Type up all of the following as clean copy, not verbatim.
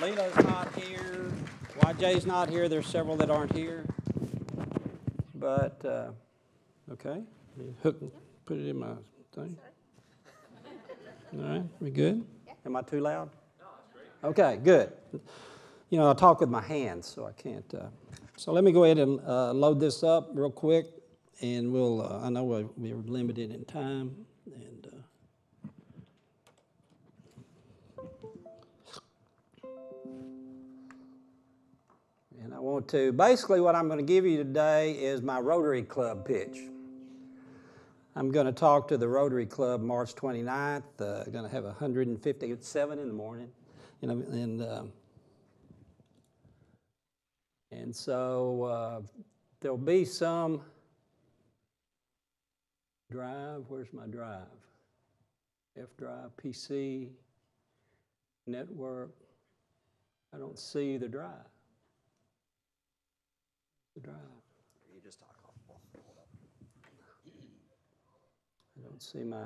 Leela's not here. YJ's not here. There's several that aren't here. But, okay. Put it in my thing. All right, we good? Yeah. Am I too loud? No, that's great. Okay, good. You know, I talk with my hands, so I can't. So let me go ahead and load this up real quick, and we'll, I know we're limited in time, and I want to, basically what I'm going to give you today is my Rotary Club pitch. I'm going to talk to the Rotary Club March 29th. Going to have 150 at 7 in the morning, and so there'll be some drive. Where's my drive? F drive, PC, network. I don't see the drive. The drive. You just talk. Hold up. I don't see my.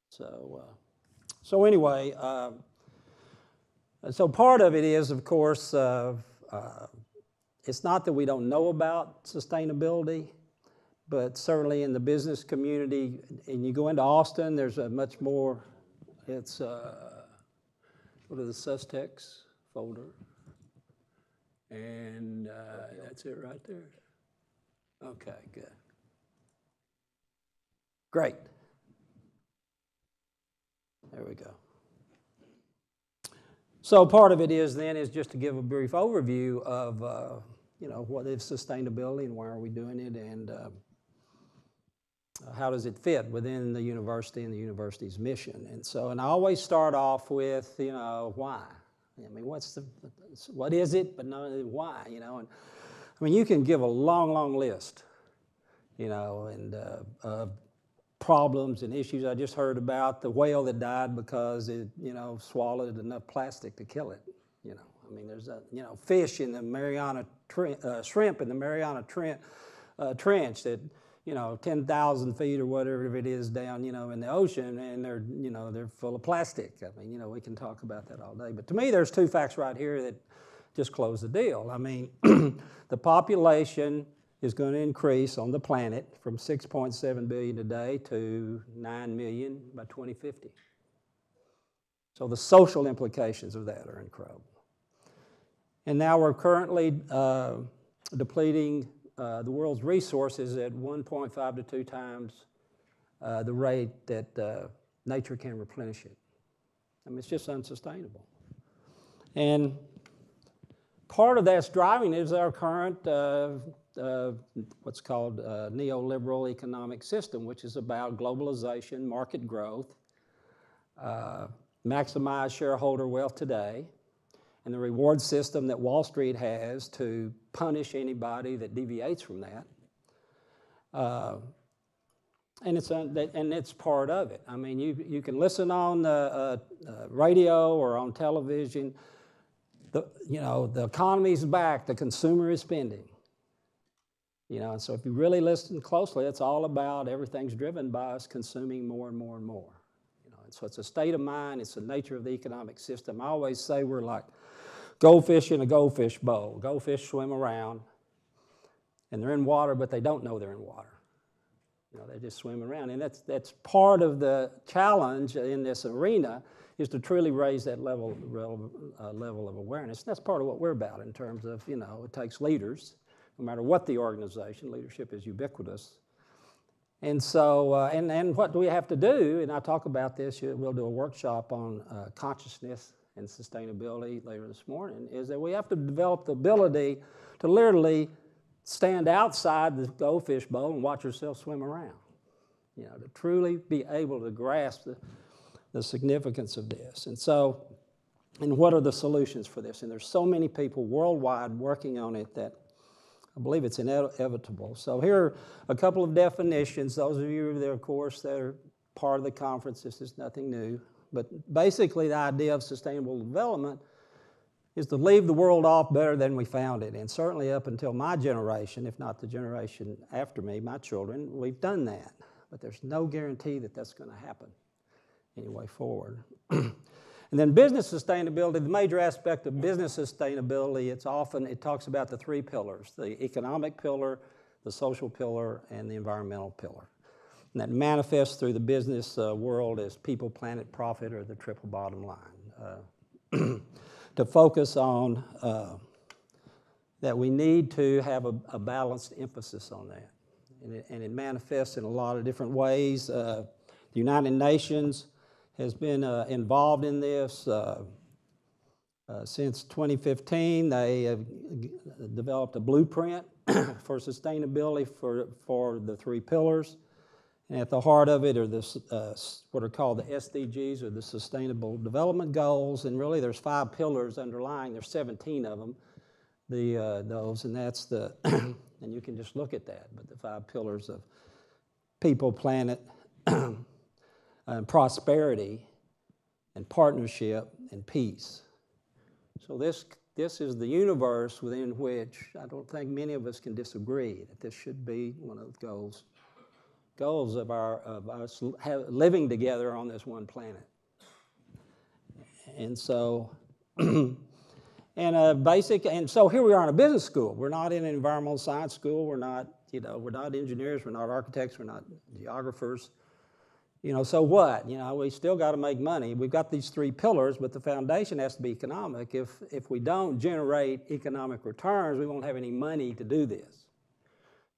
So anyway, so part of it is, of course, it's not that we don't know about sustainability, but certainly in the business community, and you go into Austin, there's a much more. It's go to the SUSTEX folder. And that's it right there. Okay, good. Great. There we go. So part of it is just to give a brief overview of, what is sustainability and why are we doing it, and how does it fit within the university and the university's mission. And I always start off with, why? I mean, what is it, but not why, and I mean, you can give a long list, and problems and issues. I just heard about the whale that died because it, swallowed enough plastic to kill it, I mean, there's fish in the Mariana, shrimp in the Mariana Trench that, 10,000 feet or whatever it is down, in the ocean, and they're full of plastic. I mean, we can talk about that all day. But to me, there's two facts right here that just close the deal. I mean, the population is going to increase on the planet from 6.7 billion today to 9 million by 2050. So the social implications of that are incredible. And now we're currently depleting the world's resources at 1.5 to 2 times the rate that nature can replenish it. I mean, it's just unsustainable. And part of that's driving is our current what's called neoliberal economic system, which is about globalization, market growth, maximize shareholder wealth today, and the reward system that Wall Street has to punish anybody that deviates from that. And it's part of it. I mean, you can listen on the radio or on television. The economy's back. The consumer is spending. And so if you really listen closely, it's all about everything's driven by us consuming more and more and more. And so it's a state of mind. It's the nature of the economic system. I always say we're like goldfish in a goldfish bowl. Goldfish swim around, and they're in water, but they don't know they're in water. They just swim around, and that's part of the challenge in this arena is to truly raise that level of awareness. And that's part of what we're about in terms of, it takes leaders, no matter what the organization. Leadership is ubiquitous. And so, and what do we have to do? And I talk about this. We'll do a workshop on consciousness and sustainability later this morning, is that we have to develop the ability to literally stand outside the goldfish bowl and watch yourself swim around, to truly be able to grasp the significance of this. And so, and what are the solutions for this? And there's so many people worldwide working on it that I believe it's inevitable. So here are a couple of definitions. Those of you that, of course, that are part of the conference, this is nothing new. But basically the idea of sustainable development is to leave the world off better than we found it. And certainly up until my generation, if not the generation after me, my children, we've done that. But there's no guarantee that that's going to happen any way forward. And And then business sustainability, the major aspect of business sustainability, it talks about the three pillars: the economic pillar, the social pillar, and the environmental pillar. And that manifests through the business world as people, planet, profit, or the triple bottom line. To focus on that we need to have a balanced emphasis on that. And it manifests in a lot of different ways. The United Nations has been involved in this. Since 2015, they have developed a blueprint for sustainability for the three pillars. And at the heart of it are what are called the SDGs, or the Sustainable Development Goals. And really there's 5 pillars underlying. There's 17 of them, those, and that's and you can just look at that. But the 5 pillars of people, planet, and prosperity, and partnership, and peace. So this is the universe within which I don't think many of us can disagree that this should be one of the goals of us living together on this one planet. And so, and so here we are in a business school. We're not in an environmental science school. We're not engineers. We're not architects. We're not geographers. So what? We still got to make money. We've got these 3 pillars, but the foundation has to be economic. If we don't generate economic returns, we won't have any money to do this.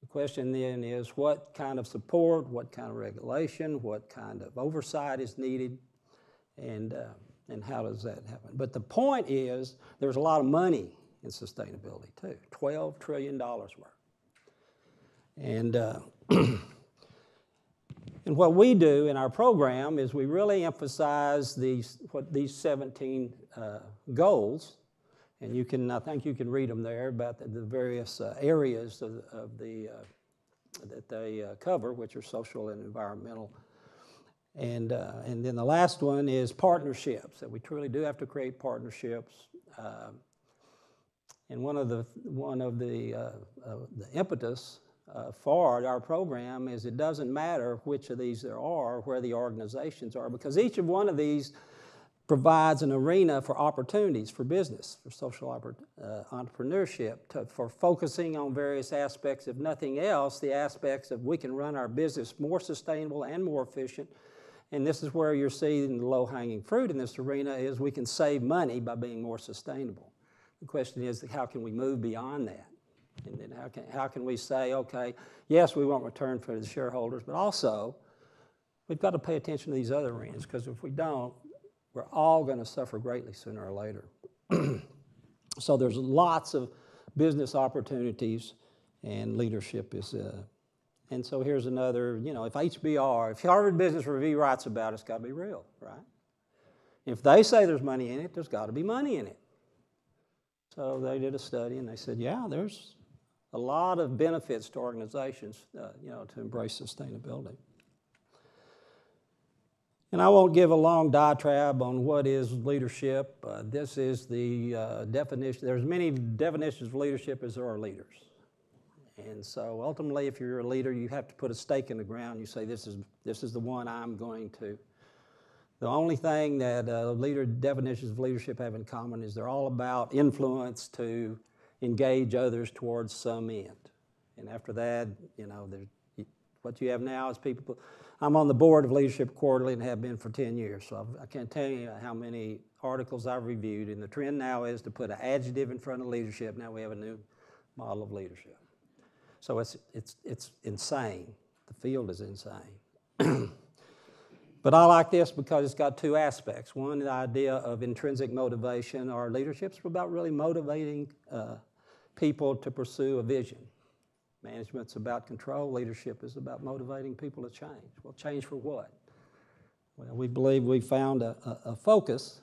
The question then is, what kind of support, what kind of regulation, what kind of oversight is needed, and how does that happen? But the point is, there's a lot of money in sustainability too, $12 trillion worth. And and what we do in our program is we really emphasize these 17 goals, and I think you can read them there about the various areas that they cover, which are social and environmental. And then the last one is partnerships, that we truly do have to create partnerships. And one of the impetus for our program is it doesn't matter which of these there are, where the organizations are, because each of one of these provides an arena for opportunities for business, for social entrepreneurship, for focusing on various aspects, if nothing else, the aspects of we can run our business more sustainable and more efficient. And this is where you're seeing the low-hanging fruit in this arena is we can save money by being more sustainable. The question is, how can we move beyond that? And then how can we say, okay, yes, we want return for the shareholders, but also we've got to pay attention to these other arenas, because if we don't, we're all going to suffer greatly sooner or later. So there's lots of business opportunities, and leadership is, and so here's another, if Harvard Business Review writes about it, it's got to be real, right? If they say there's money in it, there's got to be money in it. So they did a study, and they said, yeah, there's a lot of benefits to organizations, to embrace sustainability. And I won't give a long diatribe on what is leadership. This is the definition. There's many definitions of leadership as there are leaders. And so ultimately, if you're a leader, you have to put a stake in the ground. You say, this is the one I'm going to. The only thing that definitions of leadership have in common is they're all about influence to engage others towards some end. And after that, what you have now is people. I'm on the board of Leadership Quarterly and have been for 10 years, so I can't tell you how many articles I've reviewed. And the trend now is to put an adjective in front of leadership. Now we have a new model of leadership. So it's insane. The field is insane. But I like this because it's got 2 aspects. One, the idea of intrinsic motivation. Our leadership's about really motivating people to pursue a vision. Management's about control. Leadership is about motivating people to change. Well, change for what? Well, we believe we found a focus.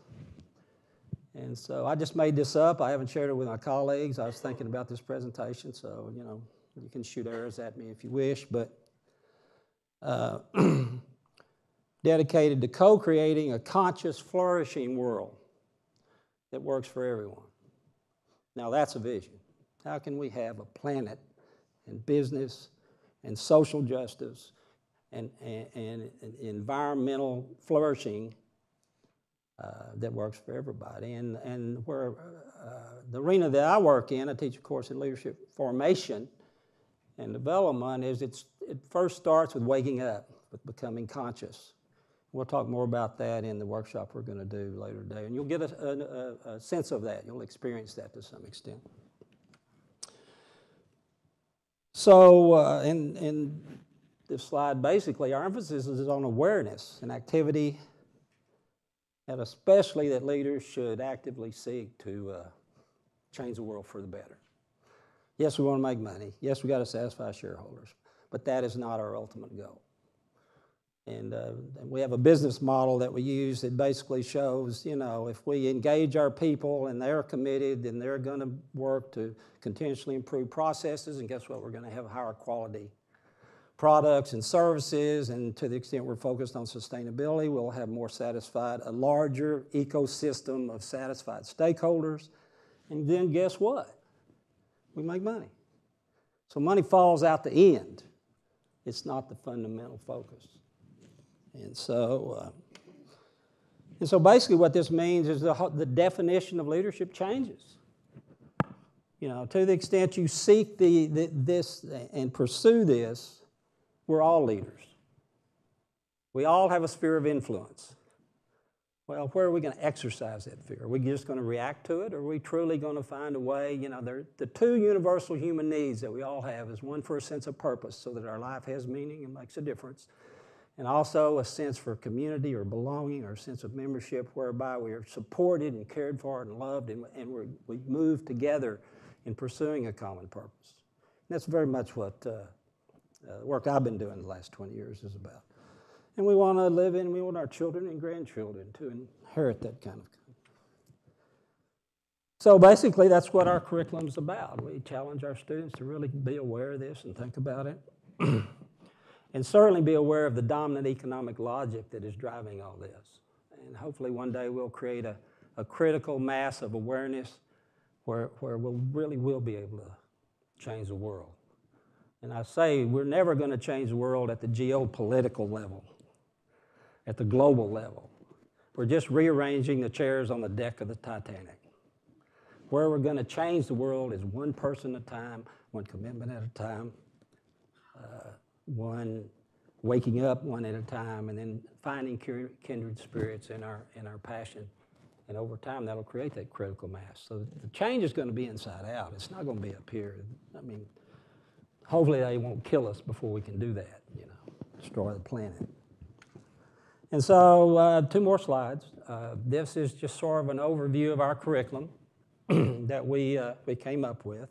And so I just made this up. I haven't shared it with my colleagues. I was thinking about this presentation, so, you can shoot arrows at me if you wish, but dedicated to co-creating a conscious, flourishing world that works for everyone. Now that's a vision. How can we have a planet and business and social justice and environmental flourishing that works for everybody. And where the arena that I work in, I teach a course in leadership formation and development, it first starts with waking up, with becoming conscious. We'll talk more about that in the workshop we're going to do later today, and you'll get a sense of that. You'll experience that to some extent. So in this slide, basically, our emphasis is on awareness and activity, and especially that leaders should actively seek to change the world for the better. Yes, we want to make money. Yes, we got to satisfy shareholders, but that is not our ultimate goal. And we have a business model that we use that basically shows, if we engage our people and they're committed, then they're going to work to continuously improve processes, and guess what? We're going to have higher quality products and services, and to the extent we're focused on sustainability, we'll have more satisfied, a larger ecosystem of satisfied stakeholders, and then guess what? We make money. So money falls out the end. It's not the fundamental focus. And so basically what this means is the definition of leadership changes. To the extent you seek this and pursue this, we're all leaders. We all have a sphere of influence. Well, where are we going to exercise that fear? Are we just going to react to it, or are we truly going to find a way? The two universal human needs that we all have is one for a sense of purpose so that our life has meaning and makes a difference, and also a sense for community or belonging or a sense of membership whereby we are supported and cared for and loved, and we move together in pursuing a common purpose. And that's very much what the work I've been doing the last 20 years is about. And we want to live in, we want our children and grandchildren to inherit that kind of. So basically, that's what our curriculum's about. We challenge our students to really be aware of this and think about it. And certainly be aware of the dominant economic logic that is driving all this. And hopefully one day we'll create a critical mass of awareness where we really will be able to change the world. And I say we're never going to change the world at the geopolitical level, at the global level. We're just rearranging the chairs on the deck of the Titanic. Where we're going to change the world is one person at a time, one commitment at a time, one waking up one at a time, and then finding kindred spirits in our passion. And over time, that'll create that critical mass. So the change is going to be inside out. It's not going to be up here. Hopefully they won't kill us before we can do that, destroy the planet. And so 2 more slides. This is just sort of an overview of our curriculum that we came up with.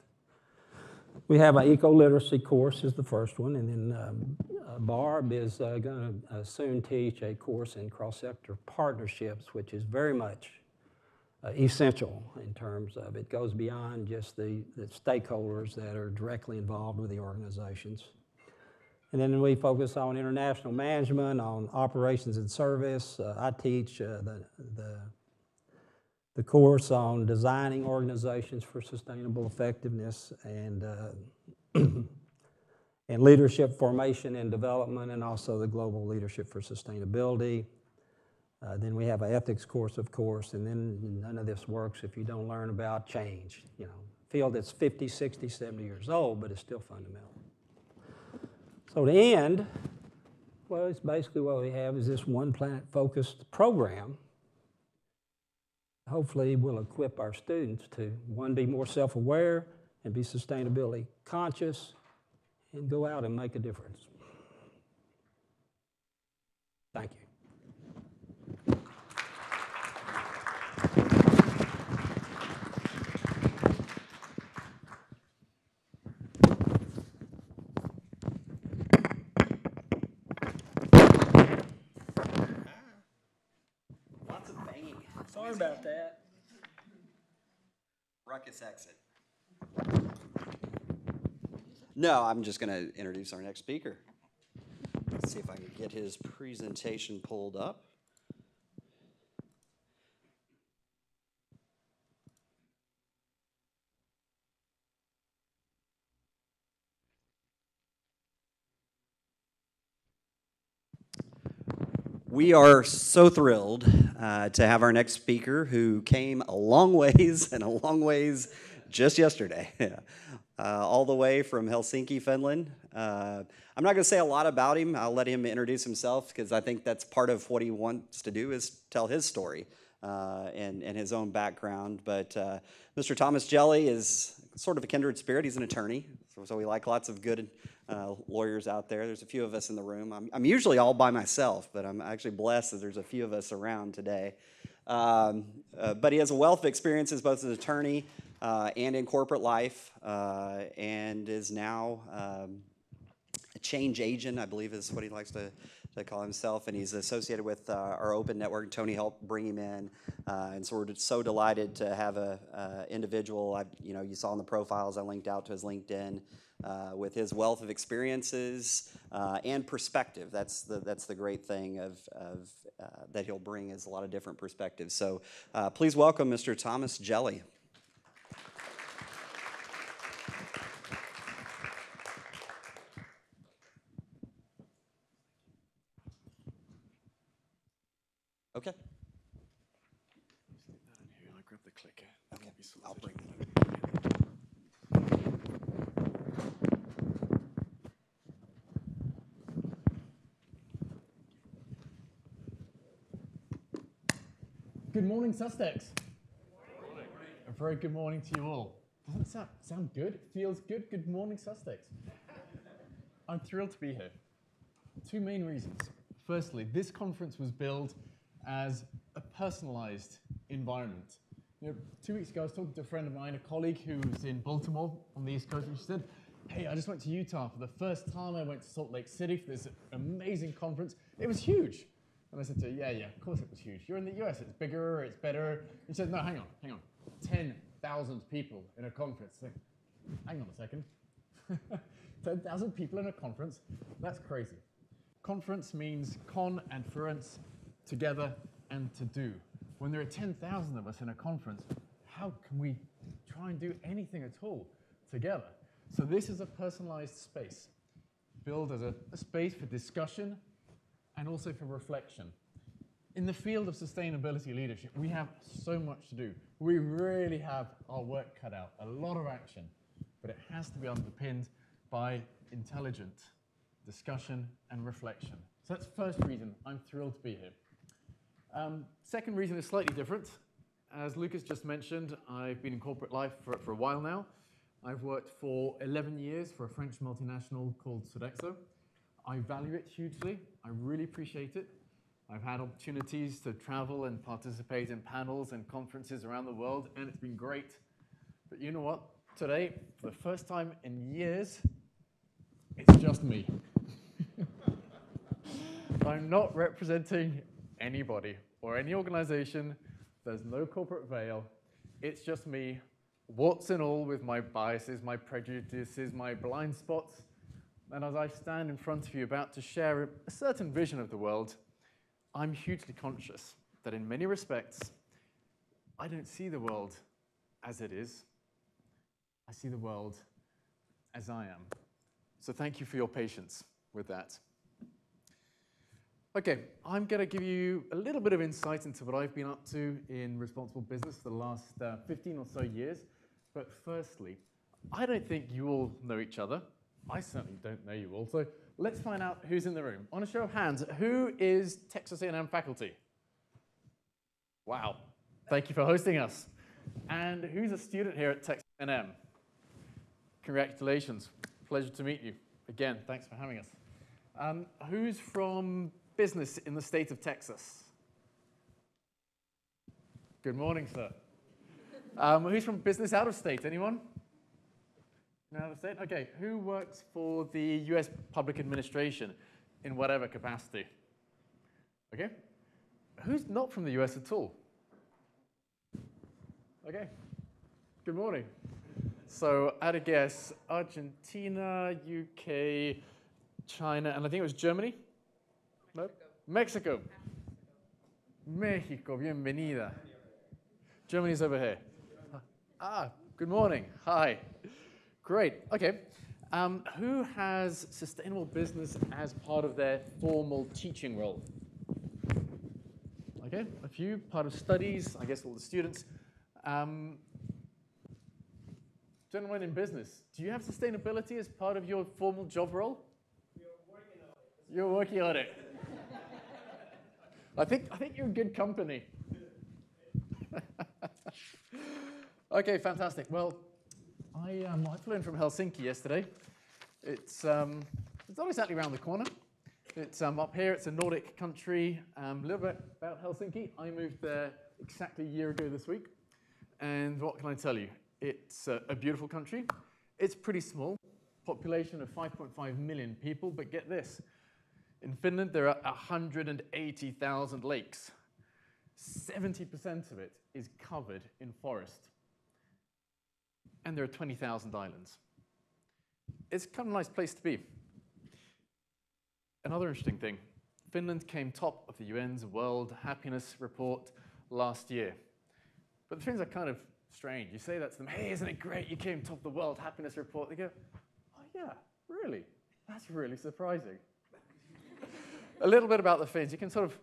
We have an eco-literacy course is the first one, and then Barb is going to soon teach a course in cross-sector partnerships, which is very much essential in terms of it goes beyond just the stakeholders that are directly involved with the organizations. And then we focus on international management, on operations and service. I teach the course on designing organizations for sustainable effectiveness and leadership formation and development, and also the global leadership for sustainability. Then we have an ethics course, of course, and then none of this works if you don't learn about change. Field that's 50, 60, 70 years old, but it's still fundamental. So to end, well, it's basically what we have is this one planet-focused program. Hopefully we'll equip our students to, one, be more self-aware and be sustainability conscious and go out and make a difference. Thank you. Lots of banging. Sorry about that. Ruckus exit. No, I'm just going to introduce our next speaker. Let's see if I can get his presentation pulled up. We are so thrilled to have our next speaker who came a long ways and a long ways just yesterday, all the way from Helsinki, Finland. I'm not going to say a lot about him. I'll let him introduce himself because I think that's part of what he wants to do is tell his story and his own background. But Mr. Thomas Jelly is sort of a kindred spirit. He's an attorney, so we like lots of good lawyers out there. There's a few of us in the room. I'm usually all by myself, but I'm actually blessed that there's a few of us around today. But he has a wealth of experiences both as an attorney and in corporate life, and is now a change agent, I believe is what he likes to call himself, and he's associated with our open network. Tony helped bring him in, and so we're so delighted to have a individual. You saw in the profiles I linked out to his LinkedIn with his wealth of experiences and perspective. That's the great thing of that he'll bring is a lot of different perspectives. So please welcome Mr. Thomas Jelly. Okay. I grab the clicker. Okay. I'll bring it. Good morning, SUSTEX. A very good morning to you all. Doesn't that sound good? It feels good. Good morning, SUSTEX. I'm thrilled to be here. Two main reasons. Firstly, this conference was billed as a personalized environment. 2 weeks ago, I was talking to a friend of mine, a colleague who was in Baltimore on the East Coast, and she said, hey, I just went to Utah for the first time. I went to Salt Lake City for this amazing conference. It was huge. And I said to her, yeah, of course it was huge. You're in the US, it's bigger, it's better. And she said, no, hang on. 10,000 people in a conference. Hang on a second. 10,000 people in a conference? That's crazy. Conference means con and ference, together and to do. When there are 10,000 of us in a conference, how can we try and do anything at all together? So this is a personalized space, built as a space for discussion and also for reflection. In the field of sustainability leadership, we have so much to do. We really have our work cut out, a lot of action, but it has to be underpinned by intelligent discussion and reflection. So that's the first reason I'm thrilled to be here. Second reason is slightly different. As Lucas just mentioned, I've been in corporate life for a while now. I've worked for 11 years for a French multinational called Sodexo. I value it hugely. I really appreciate it. I've had opportunities to travel and participate in panels and conferences around the world, and it's been great. But you know what? Today, for the first time in years, it's just me. I'm not representing anybody or any organization. There's no corporate veil. It's just me, warts and all, with my biases, my prejudices, my blind spots. And as I stand in front of you about to share a certain vision of the world, I'm hugely conscious that in many respects, I don't see the world as it is. I see the world as I am. So thank you for your patience with that. Okay, I'm going to give you a little bit of insight into what I've been up to in responsible business for the last 15 or so years. But firstly, I don't think you all know each other. I certainly don't know you all. So let's find out who's in the room. On a show of hands, who is Texas A&M faculty? Wow, thank you for hosting us. And who's a student here at Texas A&M? Congratulations, pleasure to meet you. Again, thanks for having us. Who's from business in the state of Texas? Good morning, sir. Who's from business out of state? Anyone? Out of state? Okay. Who works for the US public administration in whatever capacity? Okay. Who's not from the US at all? Okay. Good morning. So, at a guess, Argentina, UK, China, and I think it was Germany? No? Mexico. Mexico, bienvenida. Germany's over here. Good morning. Hi. Great. Okay. Who has sustainable business as part of their formal teaching role? Okay, a few, part of studies, I guess all the students. Gentlemen in business, do you have sustainability as part of your formal job role? We are working on it. You're working on it. I think you're in good company. Okay, fantastic. Well, I flew in from Helsinki yesterday. It's not exactly around the corner. It's up here. It's a Nordic country. A little bit about Helsinki. I moved there exactly a year ago this week. And what can I tell you? It's a beautiful country. It's pretty small, population of 5.5 million people. But get this, in Finland there are 180,000 lakes. 70% of it is covered in forest. And there are 20,000 islands. It's kind of a nice place to be. Another interesting thing, Finland came top of the UN's World Happiness Report last year. But the things are kind of strange. You say that to them, hey, isn't it great you came top of the World Happiness Report? They go, oh yeah, really? That's really surprising. A little bit about the Finns. You can sort of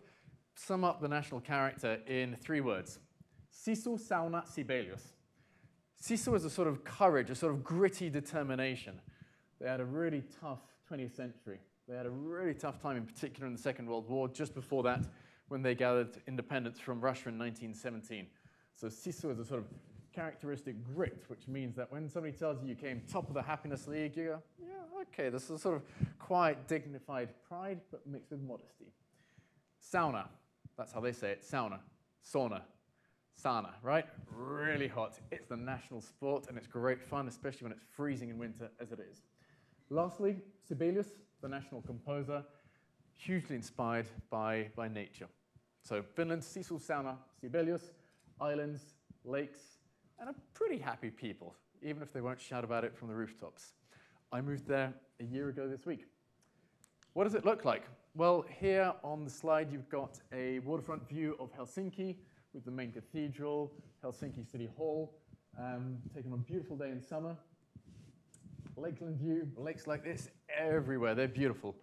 sum up the national character in 3 words. Sisu, sauna, Sibelius. Sisu is a sort of courage, a sort of gritty determination. They had a really tough 20th century. They had a really tough time, in particular in the Second World War, just before that, when they gathered independence from Russia in 1917. So Sisu is a sort of characteristic grit, which means that when somebody tells you you came top of the happiness league, you go, yeah, okay, this is a sort of quiet, dignified pride, but mixed with modesty. Sauna, that's how they say it, sauna, sauna, sauna, right? Really hot. It's the national sport, and it's great fun, especially when it's freezing in winter, as it is. Lastly, Sibelius, the national composer, hugely inspired by nature. So Finland, Sisu, sauna, Sibelius, islands, lakes, and a pretty happy people, even if they won't shout about it from the rooftops. I moved there a year ago this week. What does it look like? Well, here on the slide, you've got a waterfront view of Helsinki with the main cathedral, Helsinki City Hall, taken on a beautiful day in summer. Lakeland view, lakes like this everywhere, they're beautiful.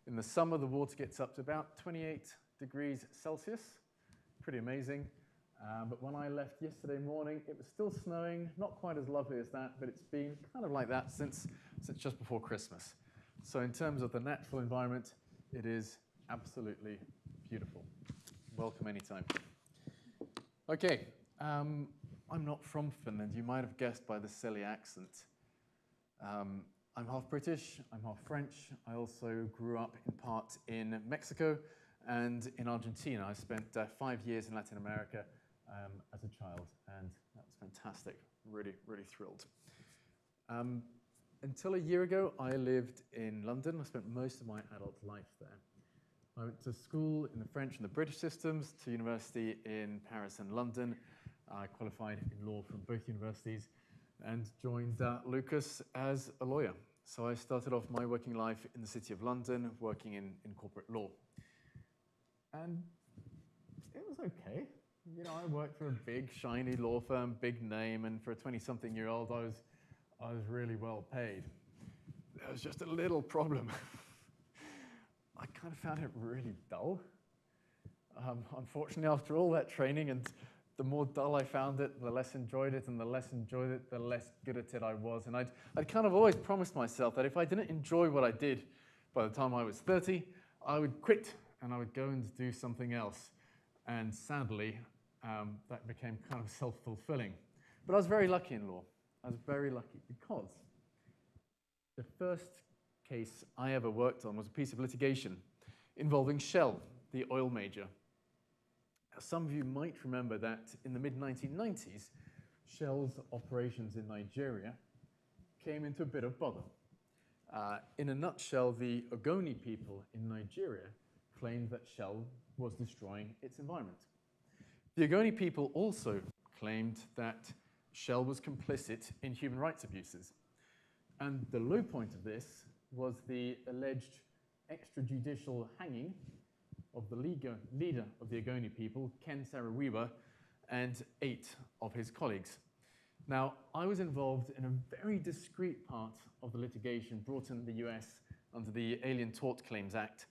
In the summer, the water gets up to about 28 degrees Celsius, pretty amazing. But when I left yesterday morning, it was still snowing, not quite as lovely as that, but it's been kind of like that since just before Christmas. So in terms of the natural environment, it is absolutely beautiful. Welcome anytime. Okay, I'm not from Finland. You might have guessed by the silly accent. I'm half British, I'm half French. I also grew up in part in Mexico and in Argentina. I spent 5 years in Latin America as a child, and that was fantastic. Really, really thrilled. Until a year ago, I lived in London. I spent most of my adult life there. I went to school in the French and the British systems, to university in Paris and London. I qualified in law from both universities and joined Lucas as a lawyer. So I started off my working life in the City of London, working in corporate law. And it was okay. You know, I worked for a big, shiny law firm, big name, and for a 20-something-year-old, I was really well paid. There was just a little problem. I kind of found it really dull. Unfortunately, after all that training, and the more dull I found it, the less enjoyed it, and the less enjoyed it, the less good at it I was. And I'd kind of always promised myself that if I didn't enjoy what I did by the time I was 30, I would quit and I would go and do something else. And sadly, that became kind of self-fulfilling. But I was very lucky in law. I was very lucky because the first case I ever worked on was a piece of litigation involving Shell, the oil major. Some of you might remember that in the mid-1990s, Shell's operations in Nigeria came into a bit of bother. In a nutshell, the Ogoni people in Nigeria claimed that Shell was destroying its environment. The Ogoni people also claimed that Shell was complicit in human rights abuses. And the low point of this was the alleged extrajudicial hanging of the leader of the Ogoni people, Ken Saro-Wiwa, and 8 of his colleagues. Now, I was involved in a very discreet part of the litigation brought in the US under the Alien Tort Claims Act,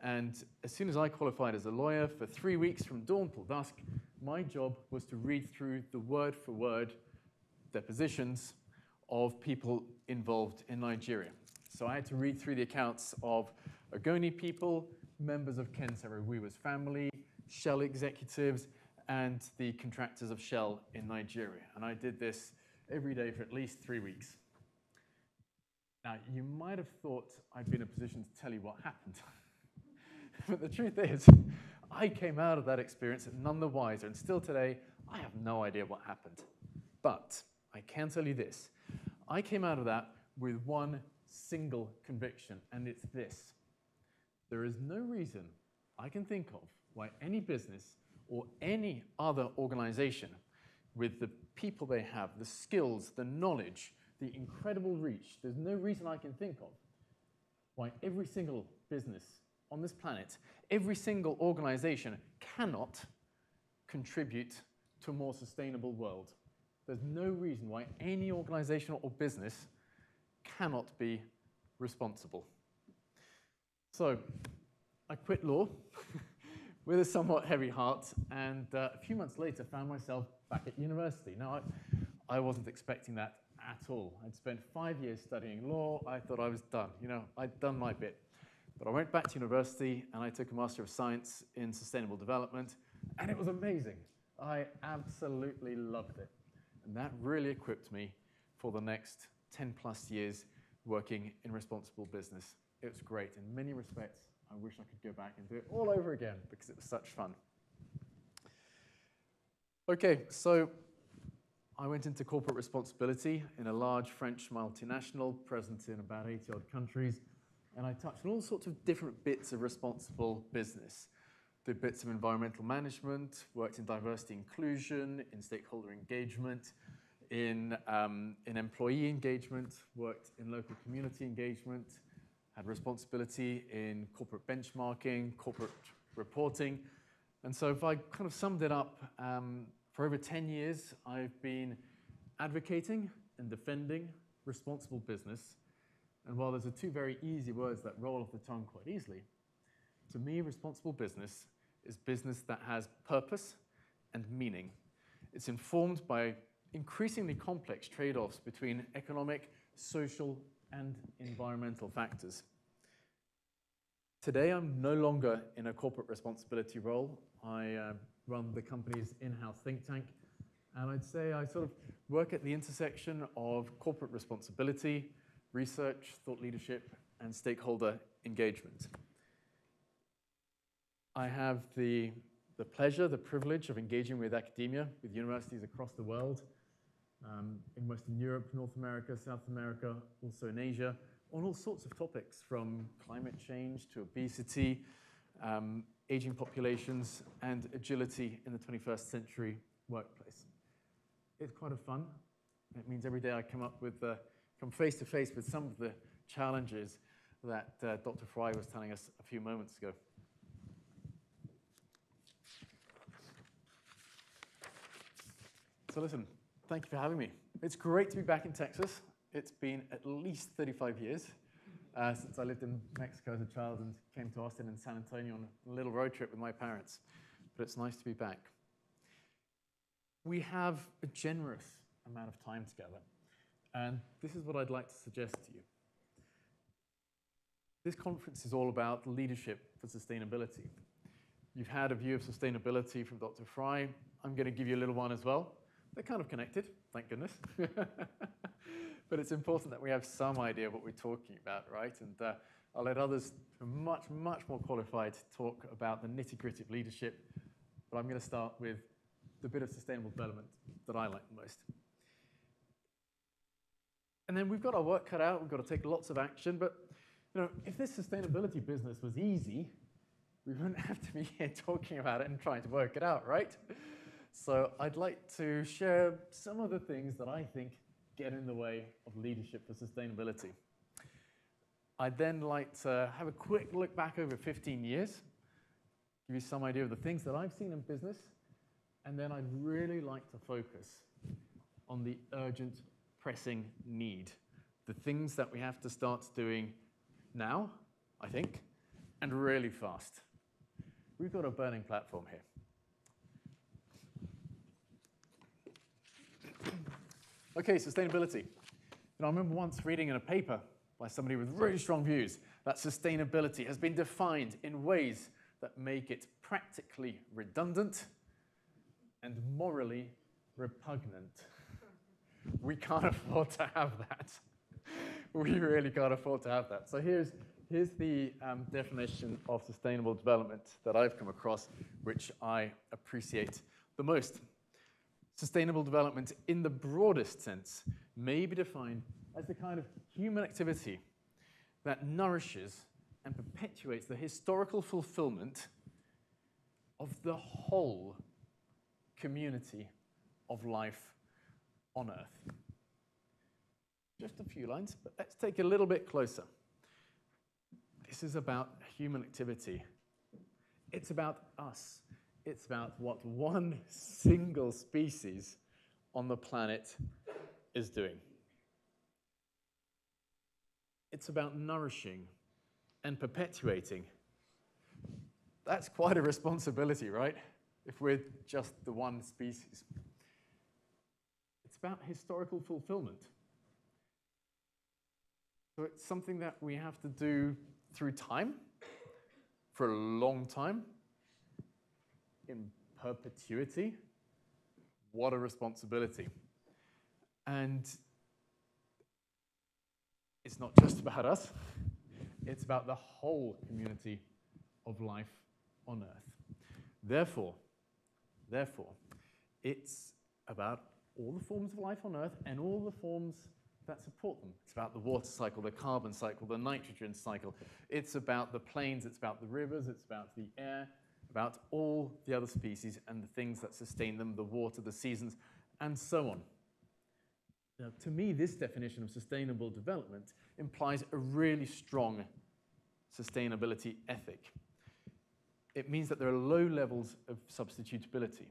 And as soon as I qualified as a lawyer, for 3 weeks from dawn till dusk, my job was to read through the word-for-word depositions of people involved in Nigeria. So I had to read through the accounts of Ogoni people, members of Ken Saro-Wiwa's family, Shell executives, and the contractors of Shell in Nigeria. And I did this every day for at least 3 weeks. Now, you might have thought I'd be in a position to tell you what happened. But the truth is, I came out of that experience none the wiser, and still today, I have no idea what happened. But I can tell you this. I came out of that with one single conviction, and it's this. There is no reason I can think of why any business or any other organization with the people they have, the skills, the knowledge, the incredible reach, there's no reason I can think of why every single business on this planet, every single organization cannot contribute to a more sustainable world. There's no reason why any organization or business cannot be responsible. So I quit law with a somewhat heavy heart, and a few months later found myself back at university. Now, I wasn't expecting that at all. I'd spent 5 years studying law. I thought I was done. You know, I'd done my bit. But I went back to university, and I took a Master of Science in Sustainable Development, and it was amazing. I absolutely loved it. And that really equipped me for the next 10 plus years working in responsible business. It was great. In many respects, I wish I could go back and do it all over again because it was such fun. Okay, so I went into corporate responsibility in a large French multinational present in about 80 odd countries. And I touched on all sorts of different bits of responsible business. Did bits of environmental management, worked in diversity inclusion, in stakeholder engagement, in employee engagement, worked in local community engagement, had responsibility in corporate benchmarking, corporate reporting. And so if I kind of summed it up, for over 10 years, I've been advocating and defending responsible business. And while those are two very easy words that roll off the tongue quite easily, to me, responsible business is business that has purpose and meaning. It's informed by increasingly complex trade-offs between economic, social, and environmental factors. Today, I'm no longer in a corporate responsibility role. I run the company's in-house think tank, and I'd say I sort of work at the intersection of corporate responsibility, research, thought leadership, and stakeholder engagement. I have the pleasure, the privilege of engaging with academia, with universities across the world, in Western Europe, North America, South America, also in Asia, on all sorts of topics, from climate change to obesity, aging populations, and agility in the 21st century workplace. It's quite a fun. It means every day I come face to face with some of the challenges that Dr. Fry was telling us a few moments ago. So listen, thank you for having me. It's great to be back in Texas. It's been at least 35 years since I lived in Mexico as a child and came to Austin and San Antonio on a little road trip with my parents. But it's nice to be back. We have a generous amount of time together. And this is what I'd like to suggest to you. This conference is all about leadership for sustainability. You've had a view of sustainability from Dr. Fry. I'm going to give you a little one as well. They're kind of connected, thank goodness. But it's important that we have some idea of what we're talking about, right? And I'll let others who are much, much more qualified talk about the nitty-gritty of leadership. But I'm going to start with the bit of sustainable development that I like the most. And then we've got our work cut out. We've got to take lots of action. But you know, if this sustainability business was easy, we wouldn't have to be here talking about it and trying to work it out, right? So I'd like to share some of the things that I think get in the way of leadership for sustainability. I'd then like to have a quick look back over 15 years, give you some idea of the things that I've seen in business, and then I'd really like to focus on the urgent, pressing need, the things that we have to start doing now, I think, and really fast. We've got a burning platform here. Okay, sustainability. I remember once reading in a paper by somebody with really strong views that sustainability has been defined in ways that make it practically redundant and morally repugnant. We can't afford to have that. We really can't afford to have that. So here's the definition of sustainable development that I've come across, which I appreciate the most. Sustainable development, in the broadest sense, may be defined as the kind of human activity that nourishes and perpetuates the historical fulfillment of the whole community of life on Earth. Just a few lines, but let's take a little bit closer. This is about human activity. It's about us. It's about what one single species on the planet is doing. It's about nourishing and perpetuating. That's quite a responsibility, right? If we're just the one species. It's about historical fulfillment. So it's something that we have to do through time, for a long time, in perpetuity. What a responsibility. And it's not just about us, it's about the whole community of life on Earth. Therefore, it's about all the forms of life on Earth and all the forms that support them. It's about the water cycle, the carbon cycle, the nitrogen cycle. It's about the plains, it's about the rivers, it's about the air, about all the other species and the things that sustain them, the water, the seasons, and so on. Now, to me, this definition of sustainable development implies a really strong sustainability ethic. It means that there are low levels of substitutability.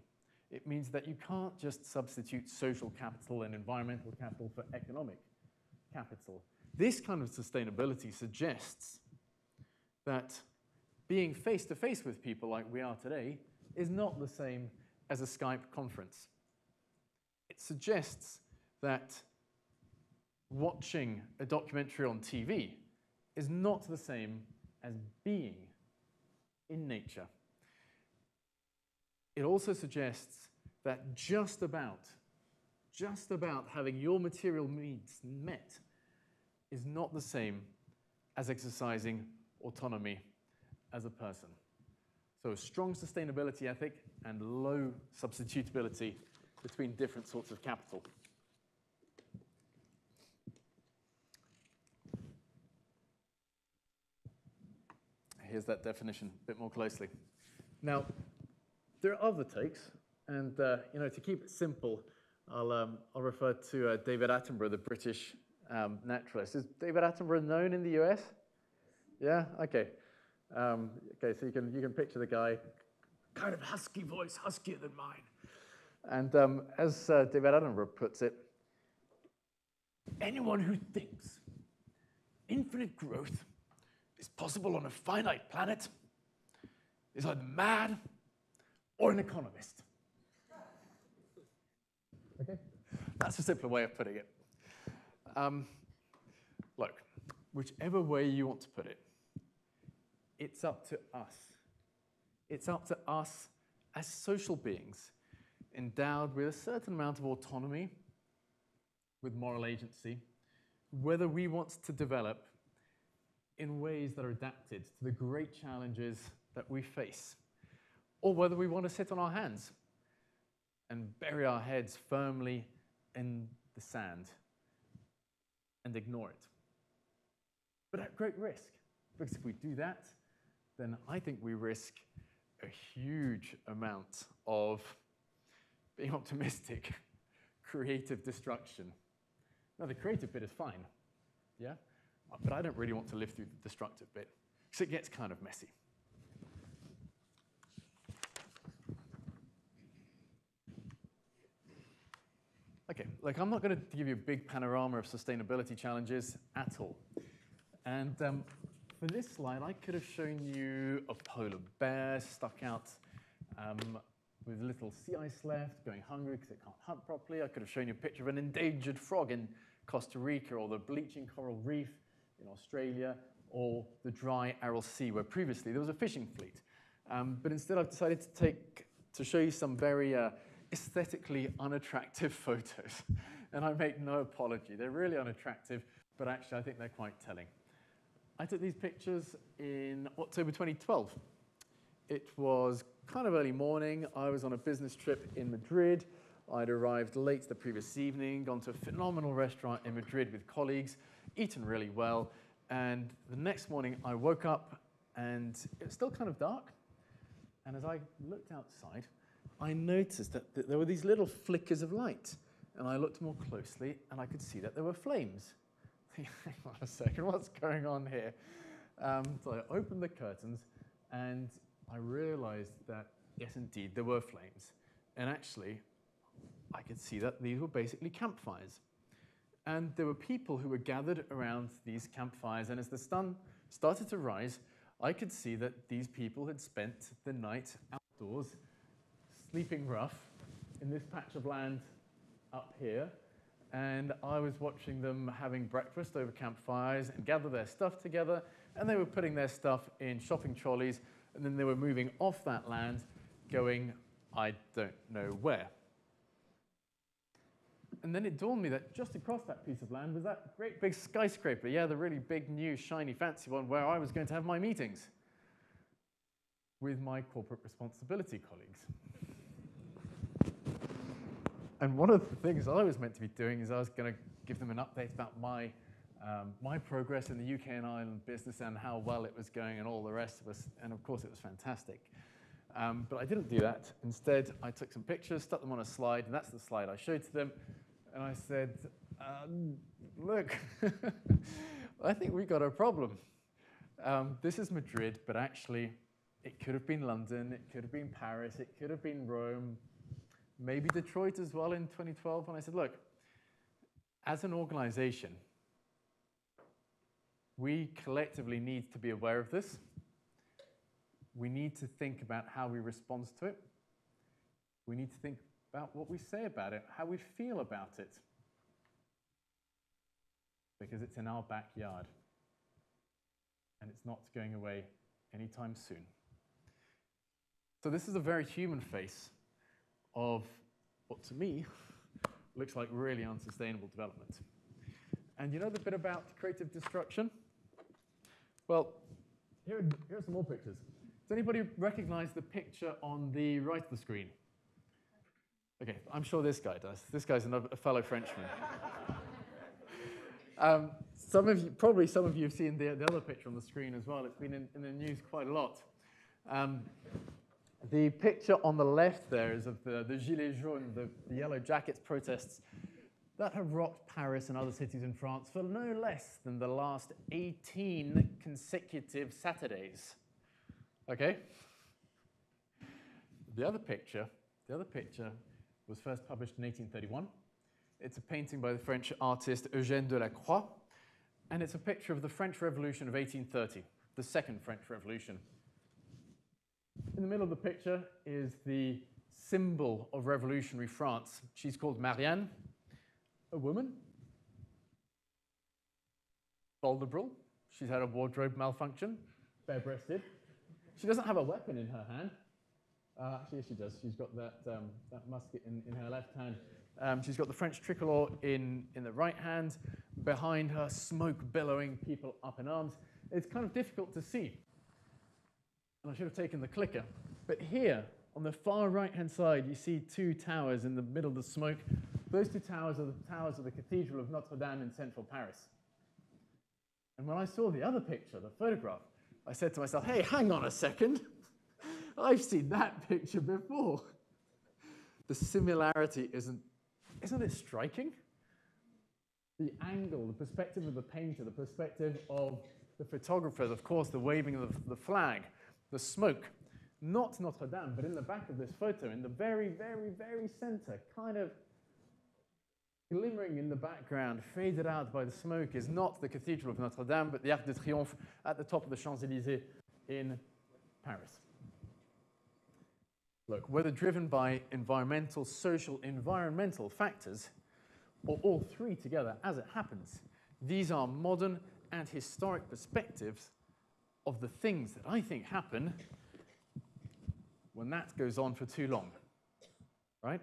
It means that you can't just substitute social capital and environmental capital for economic capital. This kind of sustainability suggests that being face-to-face with people like we are today is not the same as a Skype conference. It suggests that watching a documentary on TV is not the same as being in nature. It also suggests that just about having your material needs met is not the same as exercising autonomy as a person. So a strong sustainability ethic and low substitutability between different sorts of capital. Here's that definition a bit more closely. Now, there are other takes, and to keep it simple, I'll refer to David Attenborough, the British naturalist. Is David Attenborough known in the US? Yeah. Okay. Okay. So you can picture the guy, kind of husky voice, huskier than mine. And as David Attenborough puts it, anyone who thinks infinite growth is possible on a finite planet is either mad or an economist. Okay? That's a simpler way of putting it. Look, whichever way you want to put it, it's up to us. It's up to us as social beings endowed with a certain amount of autonomy, with moral agency, whether we want to develop in ways that are adapted to the great challenges that we face, or whether we want to sit on our hands and bury our heads firmly in the sand and ignore it. But at great risk, because if we do that, then I think we risk a huge amount of, being optimistic, creative destruction. Now, the creative bit is fine, yeah? But I don't really want to live through the destructive bit, because it gets kind of messy. Okay, look, I'm not going to give you a big panorama of sustainability challenges at all. And for this slide, I could have shown you a polar bear stuck out with little sea ice left, going hungry because it can't hunt properly. I could have shown you a picture of an endangered frog in Costa Rica, or the bleaching coral reef in Australia, or the dry Aral Sea, where previously there was a fishing fleet. But instead, I've decided to show you some very aesthetically unattractive photos. And I make no apology. They're really unattractive, but actually I think they're quite telling. I took these pictures in October 2012. It was kind of early morning. I was on a business trip in Madrid. I'd arrived late the previous evening, gone to a phenomenal restaurant in Madrid with colleagues, eaten really well. And the next morning, I woke up, and it was still kind of dark. And as I looked outside, I noticed that there were these little flickers of light. And I looked more closely, and I could see that there were flames. Hang on a second, what's going on here? So I opened the curtains, and I realized that, yes, indeed, there were flames. And actually, I could see that these were basically campfires. And there were people who were gathered around these campfires. And as the sun started to rise, I could see that these people had spent the night outdoors, sleeping rough in this patch of land up here. And I was watching them having breakfast over campfires and gather their stuff together. And they were putting their stuff in shopping trolleys. And then they were moving off that land, going, I don't know where. And then it dawned on me that just across that piece of land was that great big skyscraper. Yeah, the really big, new, shiny, fancy one where I was going to have my meetings with my corporate responsibility colleagues. And one of the things I was meant to be doing is I was going to give them an update about my progress in the UK and Ireland business and how well it was going and all the rest of us. And of course, it was fantastic. But I didn't do that. Instead, I took some pictures, stuck them on a slide, and that's the slide I showed to them. And I said, look, I think we got a problem. This is Madrid, but actually, it could have been London, it could have been Paris, it could have been Rome, maybe Detroit as well in 2012. And I said, look, as an organization, we collectively need to be aware of this. We need to think about how we respond to it. We need to think about what we say about it, how we feel about it. Because it's in our backyard. And it's not going away anytime soon. So this is a very human face of what, to me, looks like really unsustainable development. And you know the bit about creative destruction? Well, here are some more pictures. Does anybody recognize the picture on the right of the screen? Okay, I'm sure this guy does. This guy's a fellow Frenchman. Probably some of you have seen the other picture on the screen as well. It's been in the news quite a lot. The picture on the left there is of the Gilets jaunes, the yellow jackets protests that have rocked Paris and other cities in France for no less than the last 18 consecutive Saturdays. Okay? The other picture was first published in 1831. It's a painting by the French artist Eugène Delacroix, and it's a picture of the French Revolution of 1830, the Second French Revolution. In the middle of the picture is the symbol of revolutionary France. She's called Marianne, a woman, vulnerable. She's had a wardrobe malfunction, bare-breasted. She doesn't have a weapon in her hand. Actually, yes, she does. She's got that musket in her left hand. She's got the French tricolor in the right hand. Behind her, smoke billowing, people up in arms. It's kind of difficult to see. And I should have taken the clicker. But here, on the far right-hand side, you see two towers in the middle of the smoke. Those two towers are the towers of the Cathedral of Notre Dame in central Paris. And when I saw the other picture, the photograph, I said to myself, hey, hang on a second. I've seen that picture before. The similarity isn't it striking? The angle, the perspective of the painter, the perspective of the photographers, of course, the waving of the flag, the smoke. Not Notre Dame, but in the back of this photo, in the very, very, very center, kind of Glimmering in the background, faded out by the smoke, is not the Cathedral of Notre Dame, but the Arc de Triomphe at the top of the Champs-Élysées in Paris. Look, whether driven by environmental, social, environmental factors, or all three together, as it happens, these are modern and historic perspectives of the things that I think happen when that goes on for too long, right?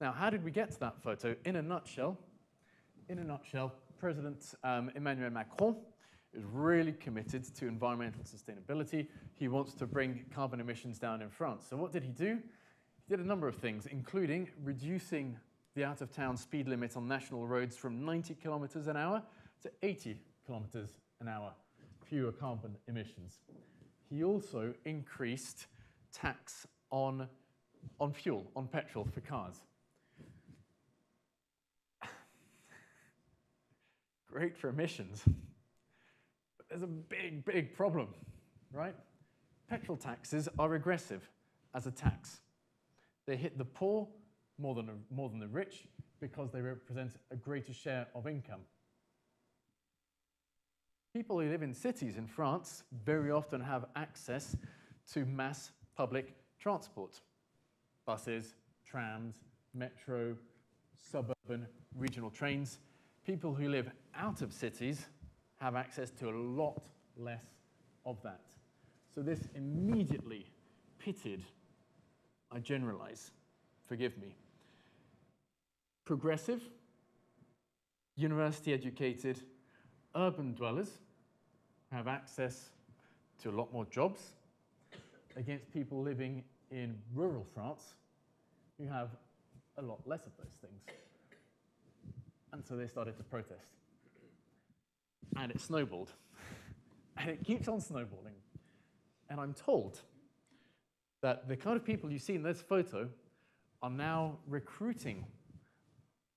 Now, how did we get to that photo? In a nutshell, President Emmanuel Macron is really committed to environmental sustainability. He wants to bring carbon emissions down in France. So what did he do? He did a number of things, including reducing the out-of-town speed limit on national roads from 90 kilometers an hour to 80 kilometers an hour, fewer carbon emissions. He also increased tax on fuel, on petrol for cars. Great for emissions, but there's a big, big problem, right? Petrol taxes are regressive as a tax. They hit the poor more than the rich because they represent a greater share of income. People who live in cities in France very often have access to mass public transport. Buses, trams, metro, suburban, regional trains. People who live out of cities have access to a lot less of that. So this immediately pitted, I generalize, forgive me, progressive, university-educated, urban dwellers have access to a lot more jobs against people living in rural France who have a lot less of those things. And so they started to protest. And it snowballed. And it keeps on snowballing. And I'm told that the kind of people you see in this photo are now recruiting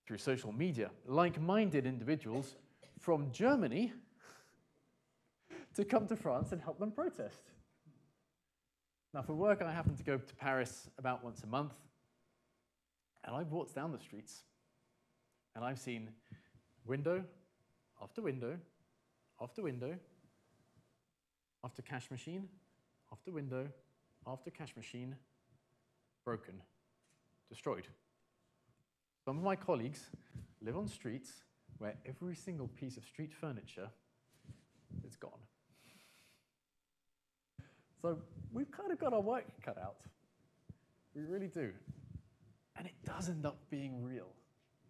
through social media like-minded individuals from Germany to come to France and help them protest. Now, for work, I happen to go to Paris about once a month, and I've walked down the streets, and I've seen window after window after window after cash machine after window after cash machine broken, destroyed. Some of my colleagues live on streets where every single piece of street furniture is gone. So we've kind of got our work cut out. We really do. And it does end up being real.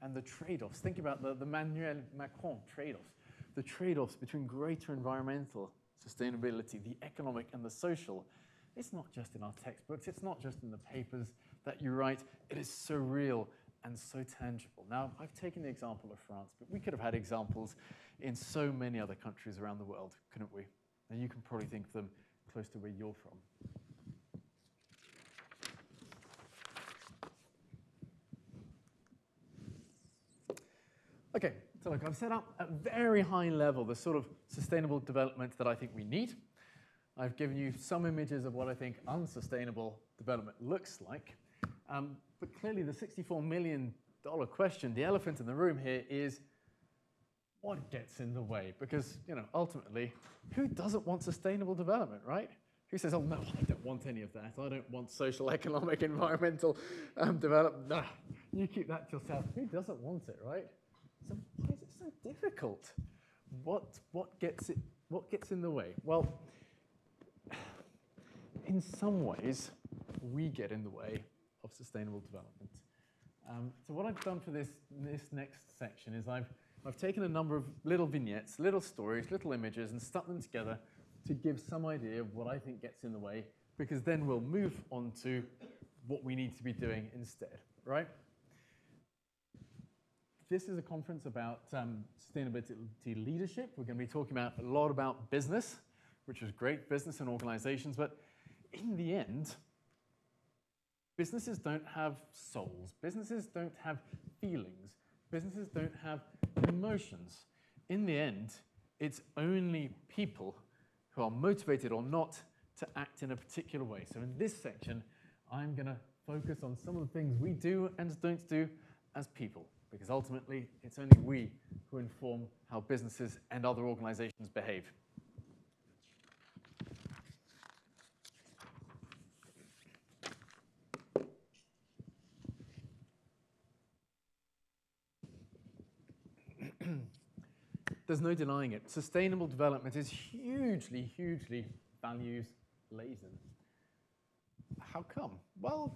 And the trade-offs, think about the Emmanuel Macron trade-offs, the trade-offs between greater environmental sustainability, the economic and the social. It's not just in our textbooks, it's not just in the papers that you write, it is so real and so tangible. Now, I've taken the example of France, but we could have had examples in so many other countries around the world, couldn't we? And you can probably think of them close to where you're from. Okay, so look, I've set up at very high level the sort of sustainable development that I think we need. I've given you some images of what I think unsustainable development looks like. But clearly the $64 million question, the elephant in the room here is what gets in the way? Because, you know, ultimately, who doesn't want sustainable development, right? Who says, oh no, I don't want any of that. I don't want social, economic, environmental development. Nah, you keep that to yourself. Who doesn't want it, right? So why is it so difficult? What gets in the way? Well, in some ways, we get in the way of sustainable development. So what I've done for this next section is I've taken a number of little vignettes, little stories, little images, and stuck them together to give some idea of what I think gets in the way, because then we'll move on to what we need to be doing instead, right? This is a conference about sustainability leadership. We're going to be talking a lot about business, which is great, business and organizations, but in the end, businesses don't have souls. Businesses don't have feelings. Businesses don't have emotions. In the end, it's only people who are motivated or not to act in a particular way. So in this section, I'm going to focus on some of the things we do and don't do as people, because ultimately it's only we who inform how businesses and other organizations behave. There's no denying it. Sustainable development is hugely, hugely values-laden. How come? Well,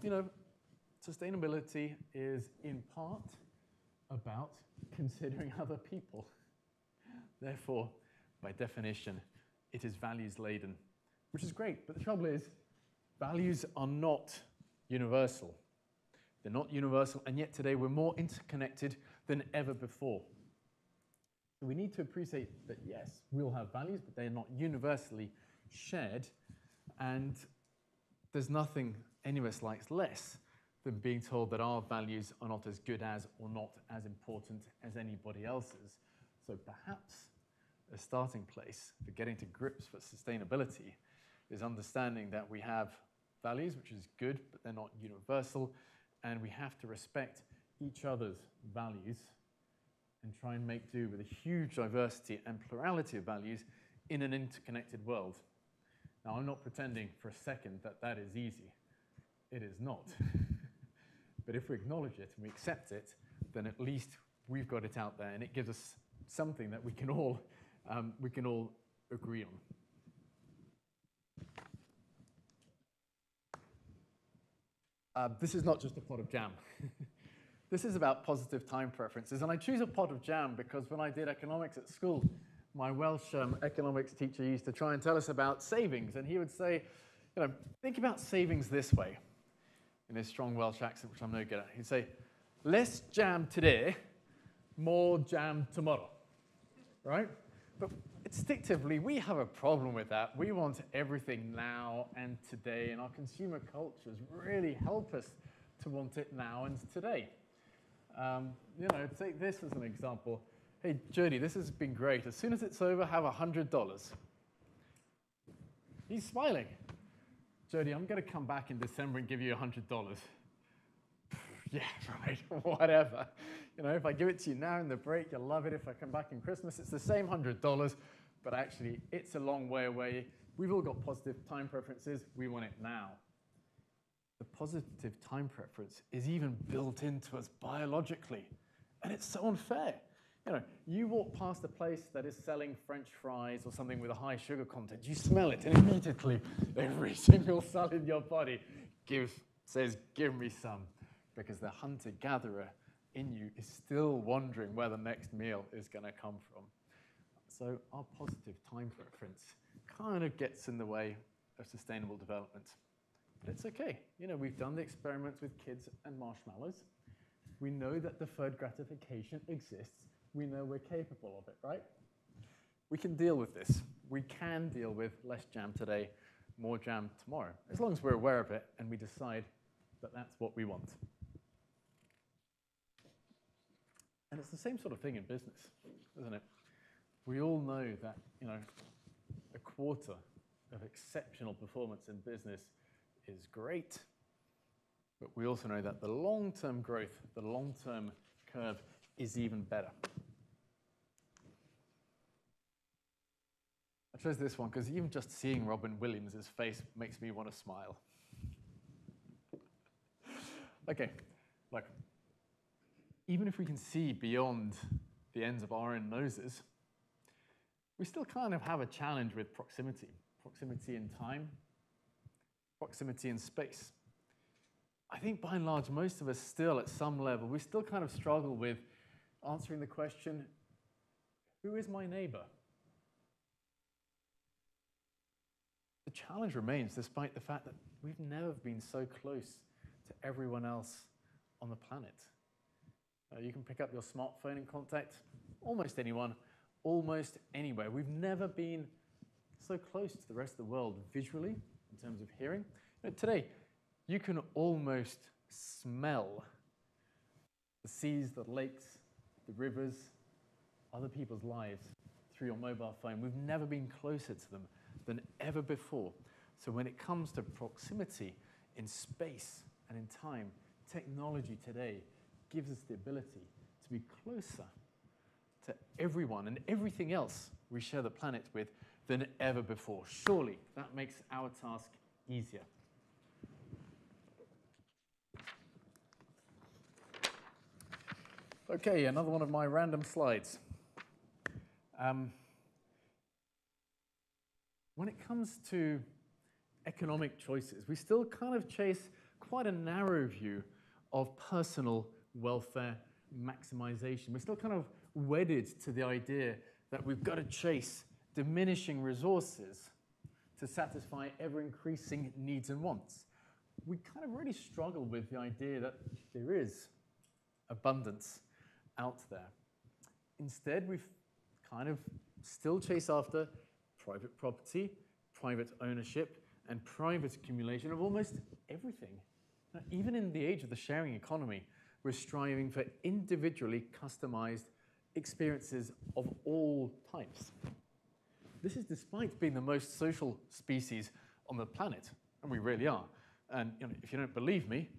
sustainability is in part about considering other people. Therefore, by definition, it is values-laden, which is great. But the trouble is, values are not universal. They're not universal, and yet today we're more interconnected than ever before. So we need to appreciate that, yes, we'll have values, but they're not universally shared, and there's nothing any of us likes less than being told that our values are not as good as or not as important as anybody else's. So perhaps a starting place for getting to grips with sustainability is understanding that we have values, which is good, but they're not universal, and we have to respect each other's values and try and make do with a huge diversity and plurality of values in an interconnected world. Now, I'm not pretending for a second that that is easy. It is not. But if we acknowledge it and we accept it, then at least we've got it out there, and it gives us something that we can all agree on. This is not just a pot of jam. This is about positive time preferences. And I choose a pot of jam because when I did economics at school, my Welsh economics teacher used to try and tell us about savings. And he would say, think about savings this way, in his strong Welsh accent, which I'm no good at. He'd say, less jam today, more jam tomorrow, right? But instinctively, we have a problem with that. We want everything now and today, and our consumer cultures really help us to want it now and today. Take this as an example. Hey, Jody, this has been great. As soon as it's over, have $100. He's smiling. Jody, I'm going to come back in December and give you $100. Yeah, right, whatever. If I give it to you now in the break, you'll love it. If I come back in Christmas, it's the same $100, but actually, it's a long way away. We've all got positive time preferences. We want it now. The positive time preference is even built into us biologically, and it's so unfair. You walk past a place that is selling French fries or something with a high sugar content, you smell it, and immediately every single cell in your body says, give me some, because the hunter-gatherer in you is still wondering where the next meal is going to come from. So our positive time preference kind of gets in the way of sustainable development. But it's okay. We've done the experiments with kids and marshmallows. We know that deferred gratification exists. We know we're capable of it, right? We can deal with this. We can deal with less jam today, more jam tomorrow, as long as we're aware of it and we decide that that's what we want. And it's the same sort of thing in business, isn't it? We all know that, a quarter of exceptional performance in business is great, but we also know that the long-term growth, the long-term curve is even better. I chose this one because even just seeing Robin Williams' face makes me want to smile. Okay, look, even if we can see beyond the ends of our own noses, we still kind of have a challenge with proximity. Proximity in time, proximity in space. I think by and large, most of us still, at some level, we still kind of struggle with answering the question, who is my neighbor? The challenge remains, despite the fact that we've never been so close to everyone else on the planet. You can pick up your smartphone and contact almost anyone, almost anywhere. We've never been so close to the rest of the world visually, in terms of hearing. Today, you can almost smell the seas, the lakes, the rivers, other people's lives through your mobile phone. We've never been closer to them than ever before. So when it comes to proximity in space and in time, technology today gives us the ability to to be closer to everyone and everything else we share the planet with than ever before. Surely that makes our task easier. Okay, another one of my random slides. When it comes to economic choices, we still kind of chase quite a narrow view of personal welfare maximization. We're still kind of wedded to the idea that we've got to chase diminishing resources to satisfy ever-increasing needs and wants. We kind of really struggle with the idea that there is abundance out there. Instead, we've kind of still chase after private property, private ownership, and private accumulation of almost everything. Now, even in the age of the sharing economy, we're striving for individually customized experiences of all types. This is despite being the most social species on the planet, and we really are. And if you don't believe me,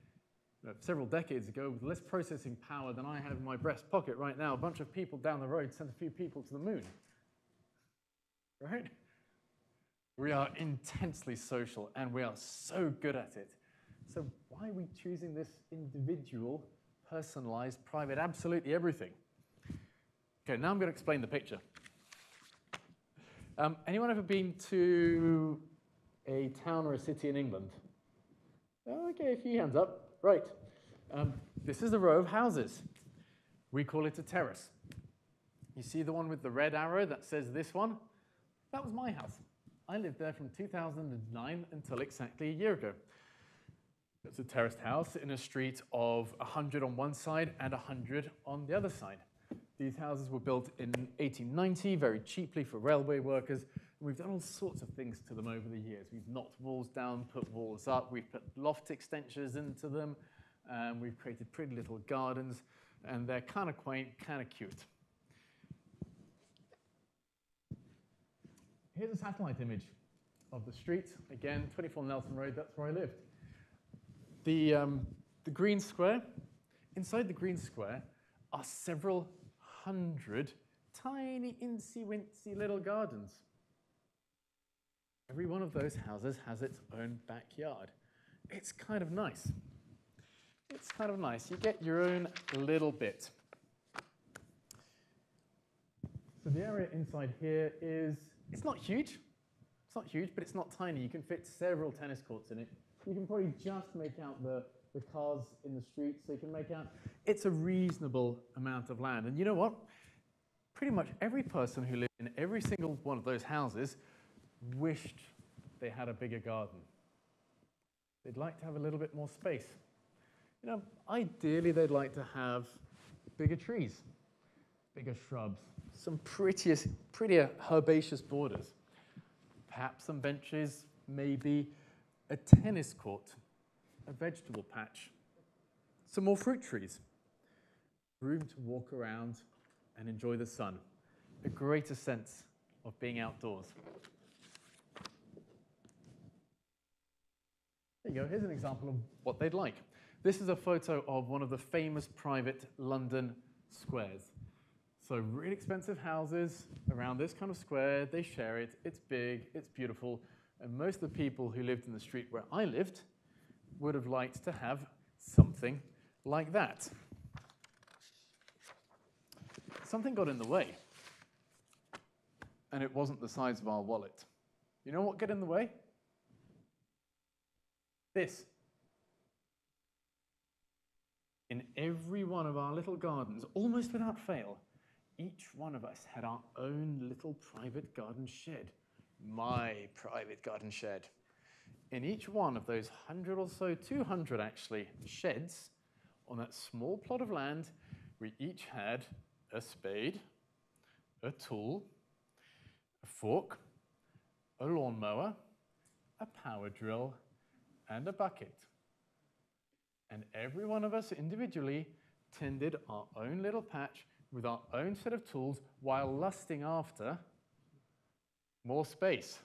several decades ago, with less processing power than I have in my breast pocket right now, a bunch of people down the road sent a few people to the moon. Right? We are intensely social, and we are so good at it. So why are we choosing this individual, personalized, private, absolutely everything? Okay, now I'm going to explain the picture. Anyone ever been to a town or a city in England? Okay, a few hands up. Right. This is a row of houses. We call it a terrace. You see the one with the red arrow that says this one? That was my house. I lived there from 2009 until exactly a year ago. It's a terraced house in a street of 100 on one side and 100 on the other side. These houses were built in 1890, very cheaply for railway workers. And we've done all sorts of things to them over the years. We've knocked walls down, put walls up, we've put loft extensions into them, we've created pretty little gardens, and they're kind of quaint, kind of cute. Here's a satellite image of the street. Again, 24 Nelson Road, that's where I lived. The green square, inside the green square are several hundred tiny, incy-wincy little gardens. Every one of those houses has its own backyard. It's kind of nice. It's kind of nice. You get your own little bit. So the area inside here is, it's not huge. It's not huge, but it's not tiny. You can fit several tennis courts in it. You can probably just make out the cars in the street, so you can make out, it's a reasonable amount of land. And you know what? Pretty much every person who lived in every single one of those houses wished they had a bigger garden. They'd like to have a little bit more space. Ideally they'd like to have bigger trees, bigger shrubs, some prettier herbaceous borders, perhaps some benches, maybe a tennis court, a vegetable patch, some more fruit trees, room to walk around and enjoy the sun, a greater sense of being outdoors. There you go, here's an example of what they'd like. This is a photo of one of the famous private London squares. So really expensive houses around this kind of square, they share it, it's big, it's beautiful, and most of the people who lived in the street where I lived would have liked to have something like that. Something got in the way, and it wasn't the size of our wallet. You know what got in the way? This. In every one of our little gardens, almost without fail, each one of us had our own little private garden shed. My private garden shed. In each one of those 100 or so, 200 actually, sheds on that small plot of land, we each had a spade, a tool, a fork, a lawnmower, a power drill, and a bucket. And every one of us individually tended our own little patch with our own set of tools while lusting after more space.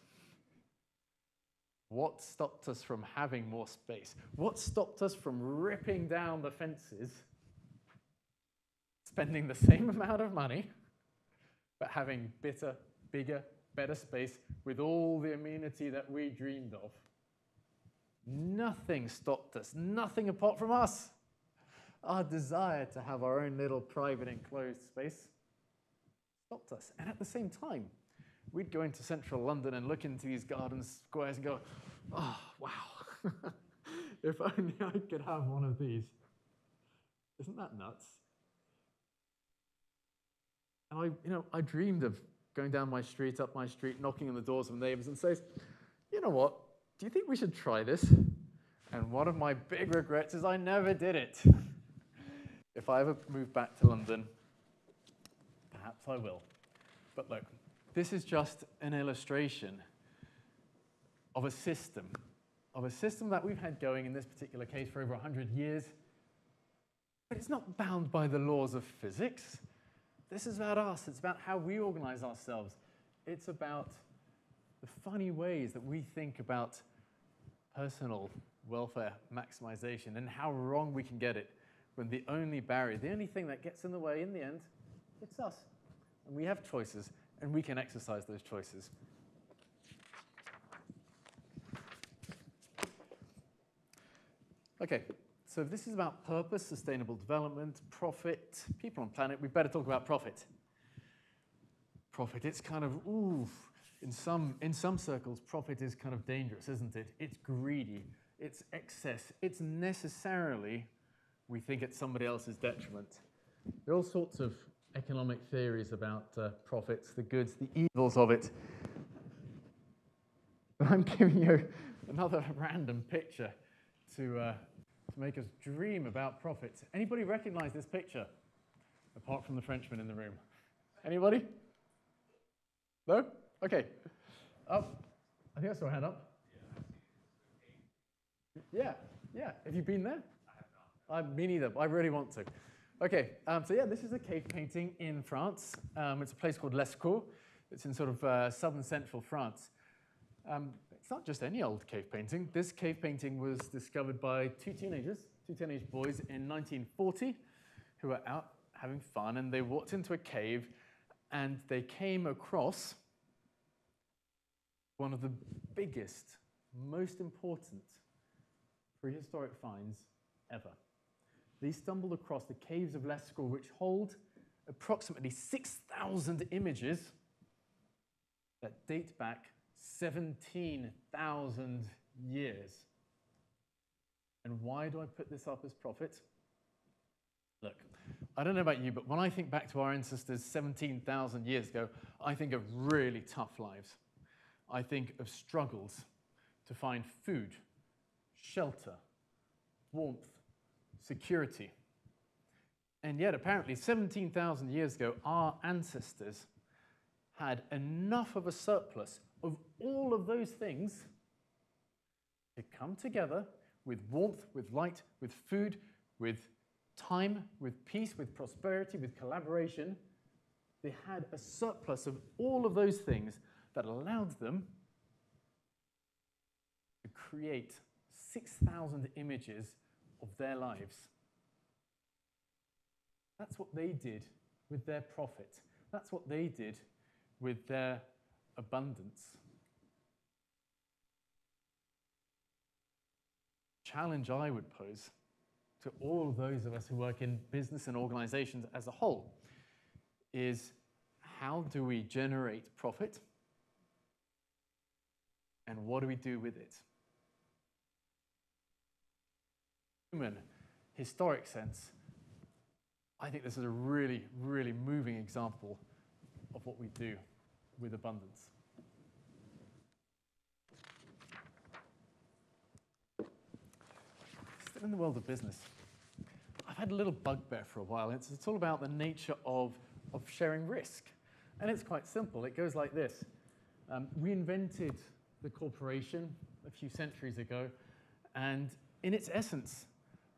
What stopped us from having more space? What stopped us from ripping down the fences spending the same amount of money, but having bigger, better space with all the amenity that we dreamed of. Nothing stopped us, nothing apart from us. Our desire to have our own little private enclosed space stopped us. And at the same time, we'd go into central London and look into these garden squares and go, oh, wow. If only I could have one of these. Isn't that nuts? And I dreamed of going down my street, up my street, knocking on the doors of neighbors and says, you know what, do you think we should try this? And one of my big regrets is I never did it. If I ever move back to London, perhaps I will. But look, this is just an illustration of a system that we've had going in this particular case for over 100 years. But it's not bound by the laws of physics. This is about us. It's about how we organize ourselves. It's about the funny ways that we think about personal welfare maximization and how wrong we can get it when the only barrier, the only thing that gets in the way in the end, it's us. And we have choices, and we can exercise those choices. Okay, so if this is about purpose, sustainable development, profit, people on planet, we better talk about profit. Profit, it's kind of, ooh, in some circles, profit is kind of dangerous, isn't it? It's greedy, it's excess, it's necessarily, we think, at somebody else's detriment. There are all sorts of economic theories about profits, the goods, the evils of it. But I'm giving you another random picture to make us dream about profits. Anybody recognize this picture? Apart from the Frenchman in the room. Anybody? No? Okay. I think I saw a hand up. Yeah. Have you been there? I have not. Me neither, but I really want to. Okay, so yeah, this is a cave painting in France. It's a place called Lescure. It's in sort of southern central France. It's not just any old cave painting. This cave painting was discovered by two teenage boys in 1940 who were out having fun, and they walked into a cave and they came across one of the biggest, most important prehistoric finds ever. They stumbled across the caves of Lescure, which hold approximately 6,000 images that date back 17,000 years. And why do I put this up as profit? Look, I don't know about you, but when I think back to our ancestors 17,000 years ago, I think of really tough lives. I think of struggles to find food, shelter, warmth, security. And yet, apparently, 17,000 years ago, our ancestors had enough of a surplus of all of those things to come together with warmth, with light, with food, with time, with peace, with prosperity, with collaboration. They had a surplus of all of those things that allowed them to create 6,000 images of their lives. That's what they did with their profit. That's what they did with their abundance. Challenge I would pose to all of those of us who work in business and organizations as a whole is, how do we generate profit? And what do we do with it? Human, historic sense, I think this is a really, really moving example of what we do with abundance. Still in the world of business, I've had a little bugbear for a while. It's all about the nature of sharing risk. And it's quite simple. It goes like this. We invented the corporation a few centuries ago, and in its essence,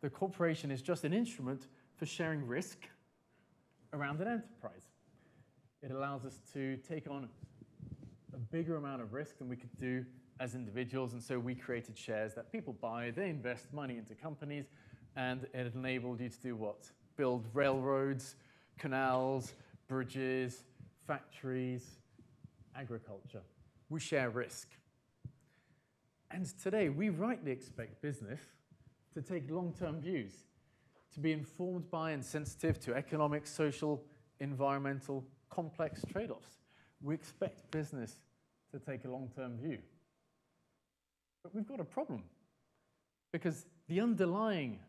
the corporation is just an instrument for sharing risk around an enterprise. It allows us to take on a bigger amount of risk than we could do as individuals, and so we created shares that people buy, they invest money into companies, and it enabled you to do what? Build railroads, canals, bridges, factories, agriculture. We share risk. And today, we rightly expect business to take long-term views, to be informed by and sensitive to economic, social, environmental, complex trade-offs. We expect business to take a long-term view. But we've got a problem, because the underlying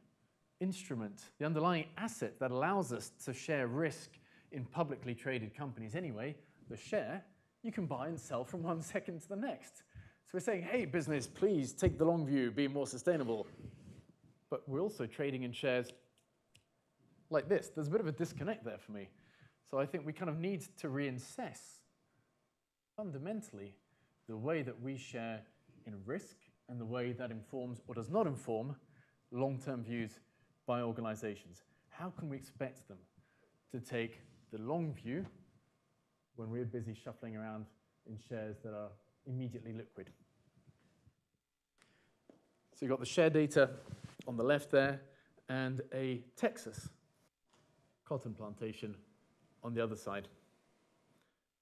instrument, the underlying asset that allows us to share risk in publicly traded companies anyway, the share, you can buy and sell from 1 second to the next. So we're saying, hey, business, please take the long view, be more sustainable. But we're also trading in shares like this. There's a bit of a disconnect there for me. So I think we kind of need to reassess fundamentally the way that we share in risk and the way that informs or does not inform long-term views by organizations. How can we expect them to take the long view when we're busy shuffling around in shares that are immediately liquid? So you've got the share data on the left there and a Texas cotton plantation on the other side.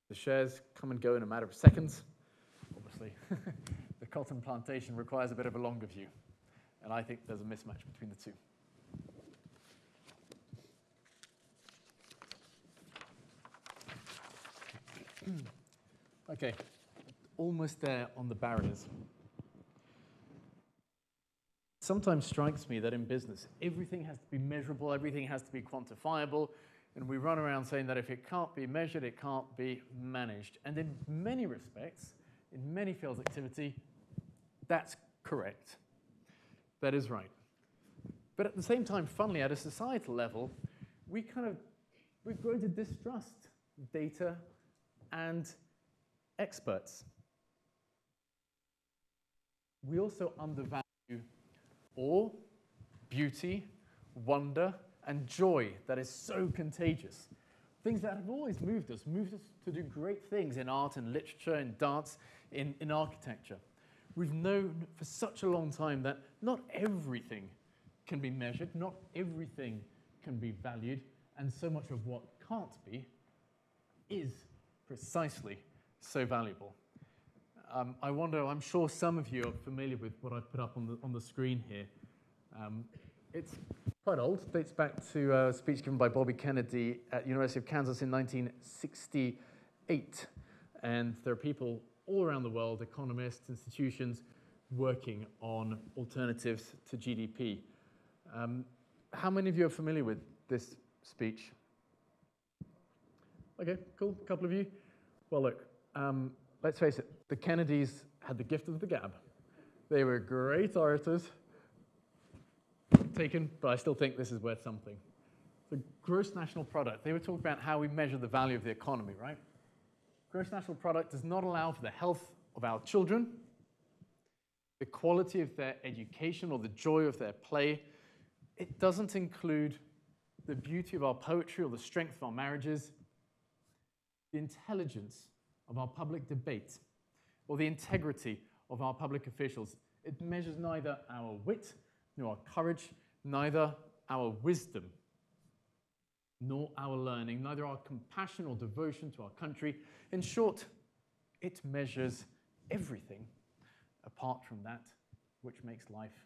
The shares come and go in a matter of seconds. Obviously, the cotton plantation requires a bit of a longer view, and I think there's a mismatch between the two. Okay, almost there on the barriers. Sometimes strikes me that in business, everything has to be measurable, everything has to be quantifiable, and we run around saying that if it can't be measured, it can't be managed. And in many respects, in many fields of activity, that's correct. That is right. But at the same time, funnily, at a societal level, we've grown to distrust data and experts. We also undervalue awe, beauty, wonder, and joy that is so contagious. Things that have always moved us to do great things in art and literature, in dance, in architecture. We've known for such a long time that not everything can be measured, not everything can be valued, and so much of what can't be is precisely so valuable. I wonder, I'm sure some of you are familiar with what I've put up on the screen here. It's quite old, dates back to a speech given by Bobby Kennedy at University of Kansas in 1968. And there are people all around the world, economists, institutions, working on alternatives to GDP. How many of you are familiar with this speech? Okay, cool, a couple of you. Well, look, let's face it, the Kennedys had the gift of the gab. They were great orators, taken, but I still think this is worth something. The gross national product, they were talking about how we measure the value of the economy, right? Gross national product does not allow for the health of our children, the quality of their education or the joy of their play. It doesn't include the beauty of our poetry or the strength of our marriages, the intelligence of our public debate, or the integrity of our public officials. It measures neither our wit, nor our courage, neither our wisdom, nor our learning, neither our compassion or devotion to our country. In short, it measures everything apart from that which makes life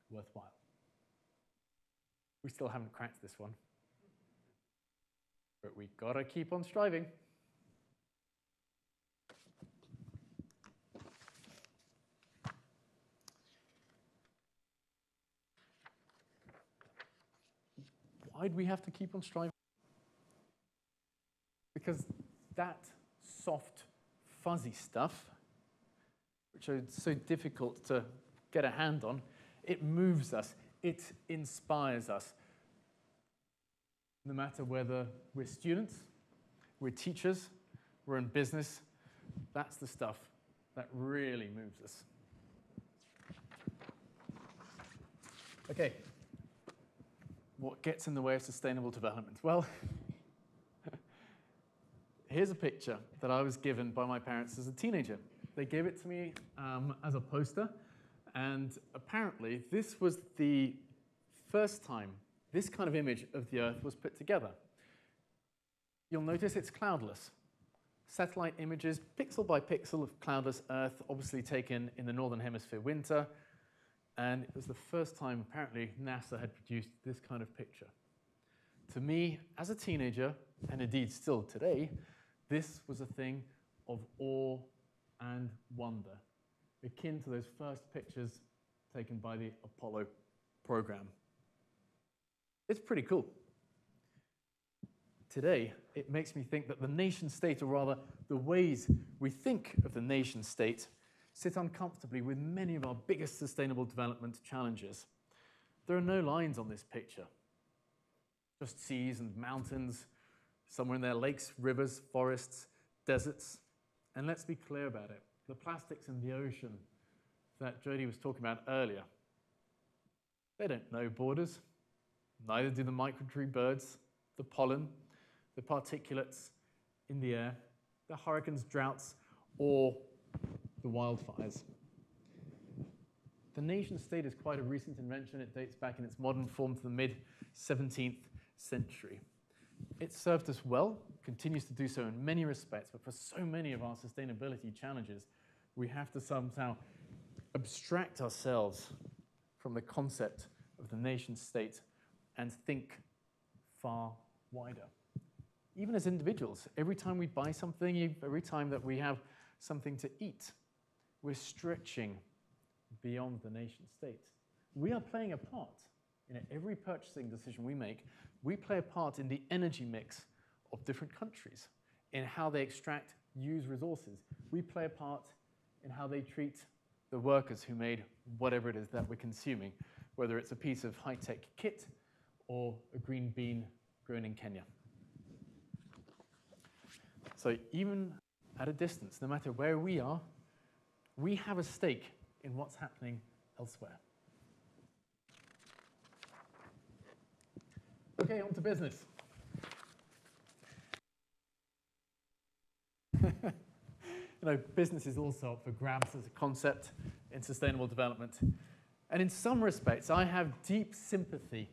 worthwhile. We still haven't cracked this one, but we gotta keep on striving. Why do we have to keep on striving? Because that soft, fuzzy stuff, which are so difficult to get a hand on, it moves us, it inspires us. No matter whether we're students, we're teachers, we're in business, that's the stuff that really moves us. Okay. What gets in the way of sustainable development? Well, here's a picture that I was given by my parents as a teenager. They gave it to me as a poster, and apparently this was the first time this kind of image of the Earth was put together. You'll notice it's cloudless. Satellite images, pixel by pixel of cloudless Earth, obviously taken in the Northern Hemisphere winter. And it was the first time, apparently, NASA had produced this kind of picture. To me, as a teenager, and indeed still today, this was a thing of awe and wonder, akin to those first pictures taken by the Apollo program. It's pretty cool. Today, it makes me think that the nation state, or rather the ways we think of the nation state, sit uncomfortably with many of our biggest sustainable development challenges. There are no lines on this picture, just seas and mountains, somewhere in there lakes, rivers, forests, deserts. And let's be clear about it. The plastics in the ocean that Jody was talking about earlier, they don't know borders. Neither do the migratory birds, the pollen, the particulates in the air, the hurricanes, droughts, or the wildfires. The nation state is quite a recent invention. It dates back in its modern form to the mid-17th century. It served us well, continues to do so in many respects, but for so many of our sustainability challenges, we have to somehow abstract ourselves from the concept of the nation state and think far wider. Even as individuals, every time we buy something, every time that we have something to eat, we're stretching beyond the nation state. We are playing a part in every purchasing decision we make. We play a part in the energy mix of different countries, in how they extract, use resources. We play a part in how they treat the workers who made whatever it is that we're consuming, whether it's a piece of high-tech kit or a green bean grown in Kenya. So even at a distance, no matter where we are, we have a stake in what's happening elsewhere. Okay, on to business. Business is also up for grabs as a concept in sustainable development. And in some respects, I have deep sympathy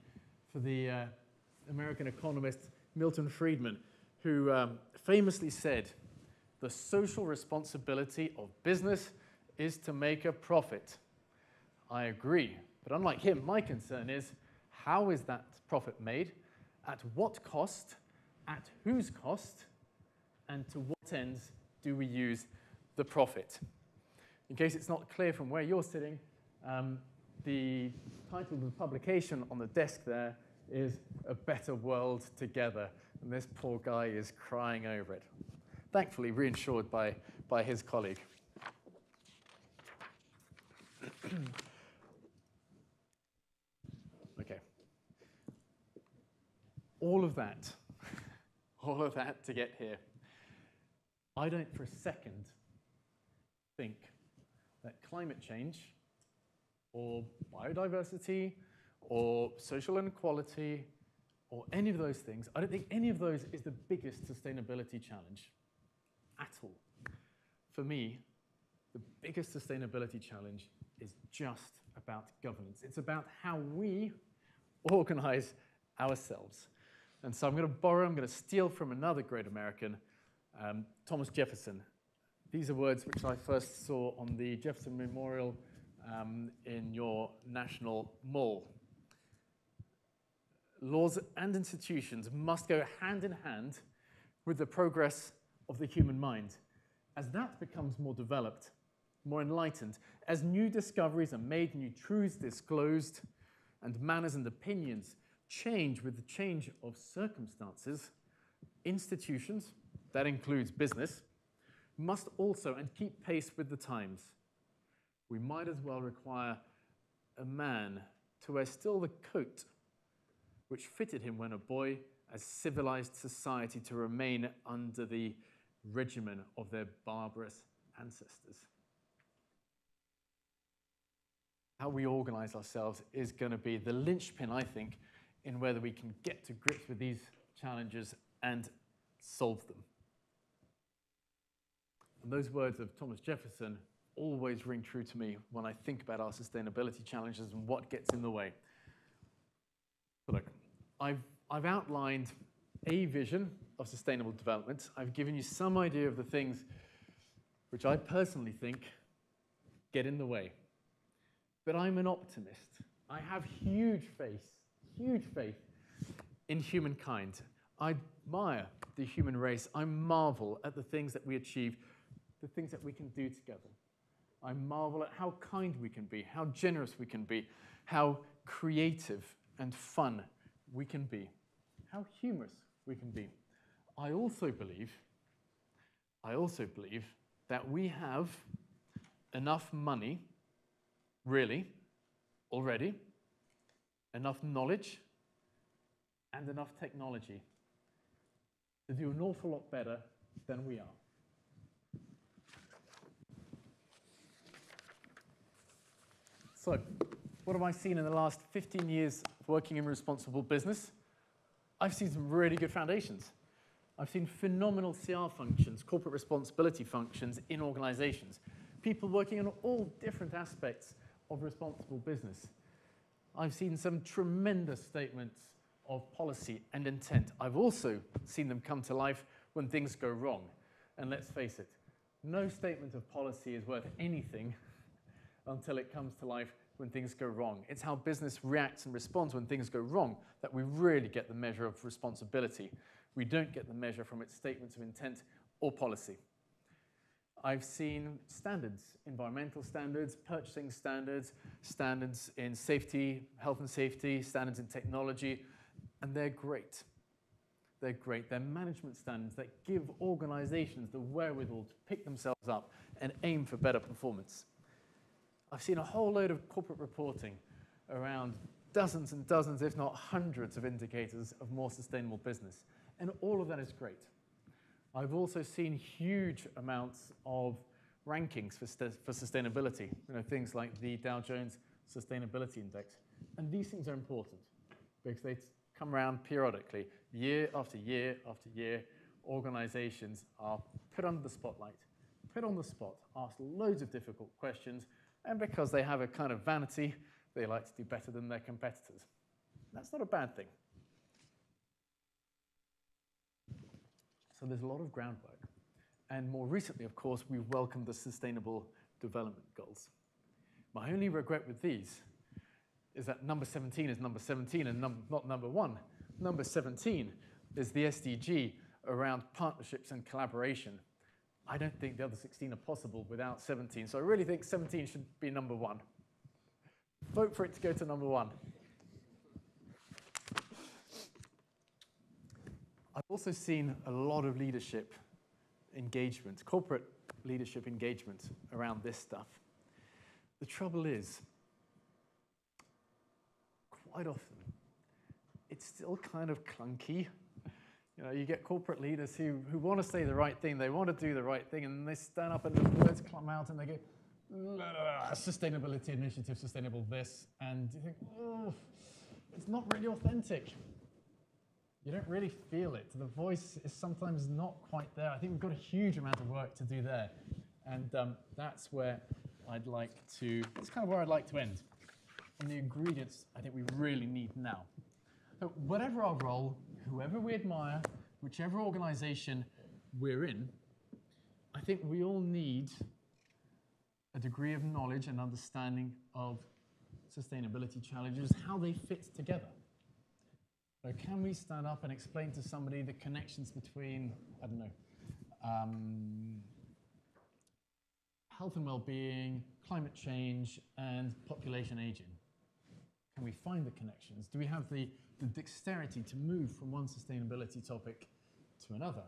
for the American economist Milton Friedman, who famously said, "The social responsibility of business is to make a profit." I agree, but unlike him, my concern is, how is that profit made? At what cost? At whose cost? And to what ends do we use the profit? In case it's not clear from where you're sitting, the title of the publication on the desk there is "A Better World Together," and this poor guy is crying over it. Thankfully reassured by his colleague. Okay. All of that to get here. I don't for a second think that climate change or biodiversity or social inequality or any of those things, I don't think any of those is the biggest sustainability challenge at all. For me, the biggest sustainability challenge is just about governance. It's about how we organize ourselves. And so I'm going to steal from another great American, Thomas Jefferson. These are words which I first saw on the Jefferson Memorial in your National Mall. Laws and institutions must go hand in hand with the progress of the human mind. As that becomes more developed, more enlightened, as new discoveries are made, new truths disclosed, and manners and opinions change with the change of circumstances, institutions, that includes business, must also and keep pace with the times. We might as well require a man to wear still the coat which fitted him when a boy, as civilized society to remain under the regimen of their barbarous ancestors. How we organize ourselves is going to be the linchpin, I think, in whether we can get to grips with these challenges and solve them. And those words of Thomas Jefferson always ring true to me when I think about our sustainability challenges and what gets in the way. So look, I've outlined a vision of sustainable development. I've given you some idea of the things which I personally think get in the way. But I'm an optimist. I have huge faith in humankind. I admire the human race. I marvel at the things that we achieve, the things that we can do together. I marvel at how kind we can be, how generous we can be, how creative and fun we can be, how humorous we can be. I also believe that we have enough money, really, already, enough knowledge, and enough technology to do an awful lot better than we are. So, what have I seen in the last 15 years of working in responsible business? I've seen some really good foundations. I've seen phenomenal CR functions, corporate responsibility functions in organizations. People working on all different aspects of responsible business. I've seen some tremendous statements of policy and intent. I've also seen them come to life when things go wrong. And let's face it, no statement of policy is worth anything until it comes to life when things go wrong. It's how business reacts and responds when things go wrong that we really get the measure of responsibility. We don't get the measure from its statements of intent or policy. I've seen standards, environmental standards, purchasing standards, standards in safety, health and safety, standards in technology, and they're great. They're great. They're management standards that give organizations the wherewithal to pick themselves up and aim for better performance. I've seen a whole load of corporate reporting around dozens and dozens, if not hundreds, of indicators of more sustainable business. And all of that is great. I've also seen huge amounts of rankings for sustainability, things like the Dow Jones Sustainability Index. And these things are important because they come around periodically. Year after year after year, organizations are put under the spotlight, put on the spot, asked loads of difficult questions, and because they have a kind of vanity, they like to do better than their competitors. That's not a bad thing. So there's a lot of groundwork. And more recently, of course, we've welcomed the Sustainable Development Goals. My only regret with these is that number 17 is number 17 and not number 1. Number 17 is the SDG around partnerships and collaboration. I don't think the other 16 are possible without 17. So I really think 17 should be number 1. Vote for it to go to number 1. I've also seen a lot of leadership engagement, corporate leadership engagement around this stuff. The trouble is, quite often, it's still kind of clunky. You get corporate leaders who want to say the right thing, they want to do the right thing, and they stand up and the words come out and they go, sustainability initiative, sustainable this, and you think, oh, it's not really authentic. You don't really feel it. The voice is sometimes not quite there. I think we've got a huge amount of work to do there, and that's where that's kind of where I'd like to end, on the ingredients I think we really need now. So whatever our role, whoever we admire, whichever organization we're in, I think we all need a degree of knowledge and understanding of sustainability challenges, how they fit together. So can we stand up and explain to somebody the connections between, health and well-being, climate change, and population aging? Can we find the connections? Do we have the dexterity to move from one sustainability topic to another?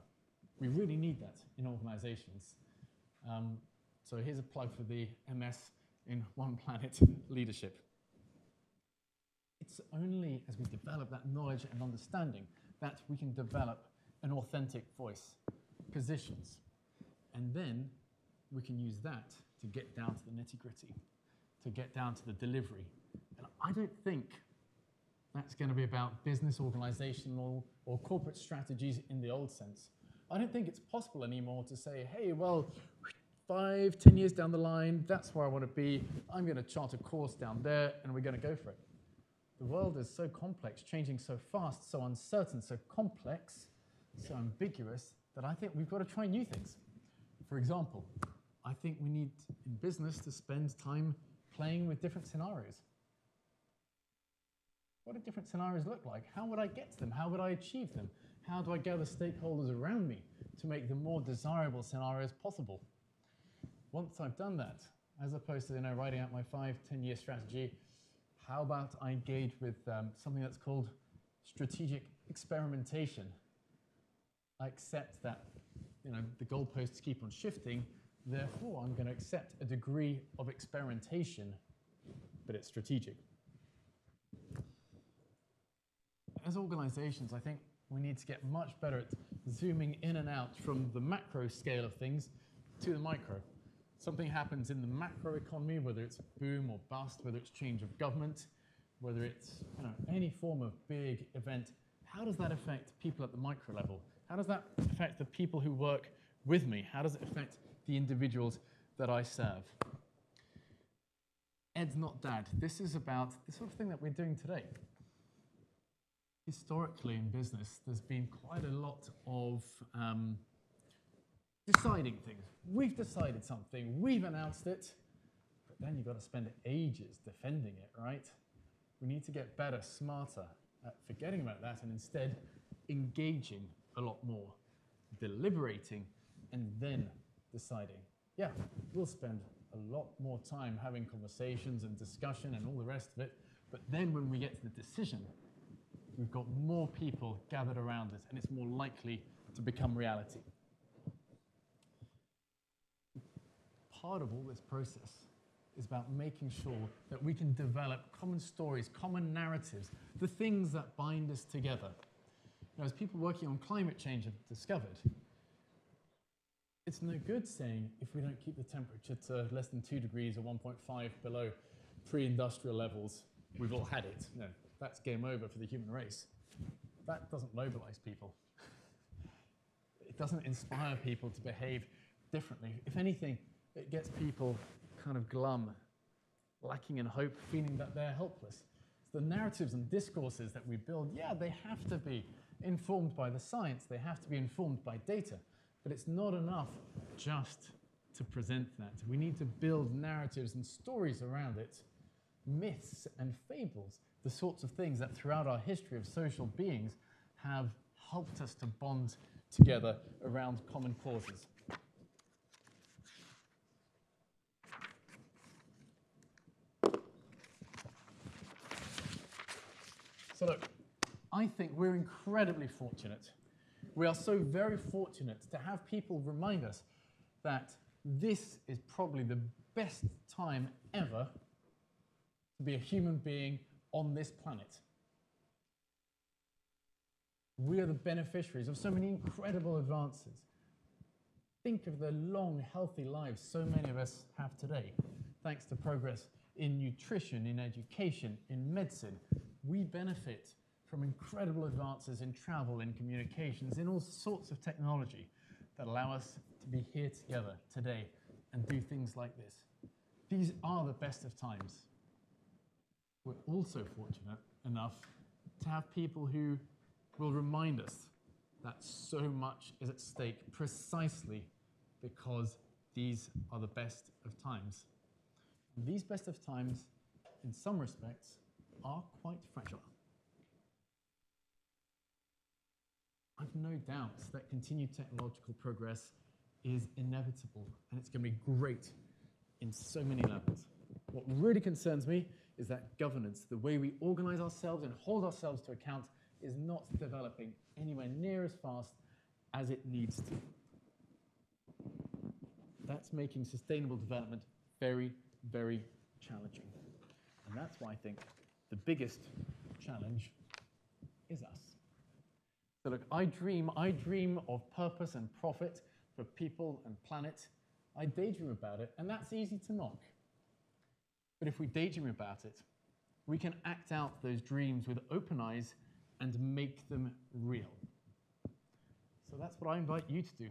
We really need that in organizations. So here's a plug for the MS in One Planet leadership. It's only as we develop that knowledge and understanding that we can develop an authentic voice, positions, and then we can use that to get down to the nitty-gritty, to get down to the delivery. And I don't think that's going to be about business, organizational, or corporate strategies in the old sense. I don't think it's possible anymore to say, hey, well, 5, 10 years down the line, that's where I want to be. I'm going to chart a course down there, and we're going to go for it. The world is so complex, changing so fast, so uncertain, so complex, so ambiguous, that I think we've got to try new things. For example, I think we need, in business, to spend time playing with different scenarios. What do different scenarios look like? How would I get to them? How would I achieve them? How do I gather stakeholders around me to make the more desirable scenarios possible? Once I've done that, as opposed to writing out my 5-10-year strategy, how about I engage with something that's called strategic experimentation? I accept that the goalposts keep on shifting, therefore I'm going to accept a degree of experimentation, but it's strategic. As organizations, I think we need to get much better at zooming in and out from the macro scale of things to the micro. Something happens in the macro economy, whether it's boom or bust, whether it's change of government, whether it's any form of big event, how does that affect people at the micro level? How does that affect the people who work with me? How does it affect the individuals that I serve? Ed's not dad. This is about the sort of thing that we're doing today. Historically in business, there's been quite a lot of deciding things. We've decided something, we've announced it, but then you've got to spend ages defending it, right? We need to get better, smarter at forgetting about that and instead engaging a lot more, deliberating, and then deciding. Yeah, we'll spend a lot more time having conversations and discussion and all the rest of it, but then when we get to the decision, we've got more people gathered around it, and it's more likely to become reality. Part of all this process is about making sure that we can develop common stories, common narratives, the things that bind us together. As people working on climate change have discovered, it's no good saying if we don't keep the temperature to less than 2 degrees or 1.5 below pre-industrial levels, we've all had it. No, that's game over for the human race. That doesn't mobilize people. It doesn't inspire people to behave differently. If anything, it gets people kind of glum, lacking in hope, feeling that they're helpless. So the narratives and discourses that we build, yeah, they have to be informed by the science, they have to be informed by data, but it's not enough just to present that. We need to build narratives and stories around it, myths and fables, the sorts of things that throughout our history of social beings have helped us to bond together around common causes. So look, I think we're incredibly fortunate. We are so very fortunate to have people remind us that this is probably the best time ever to be a human being on this planet. We are the beneficiaries of so many incredible advances. Think of the long, healthy lives so many of us have today, thanks to progress in nutrition, in education, in medicine. We benefit from incredible advances in travel, in communications, in all sorts of technology that allow us to be here together today and do things like this. These are the best of times. We're also fortunate enough to have people who will remind us that so much is at stake precisely because these are the best of times. And these best of times, in some respects, are quite fragile. I've no doubts that continued technological progress is inevitable, and it's going to be great in so many levels. What really concerns me is that governance, the way we organize ourselves and hold ourselves to account, is not developing anywhere near as fast as it needs to. That's making sustainable development very, very challenging. And that's why I think the biggest challenge is us. So look, I dream of purpose and profit for people and planet. I daydream about it, and that's easy to knock. But if we daydream about it, we can act out those dreams with open eyes and make them real. So that's what I invite you to do.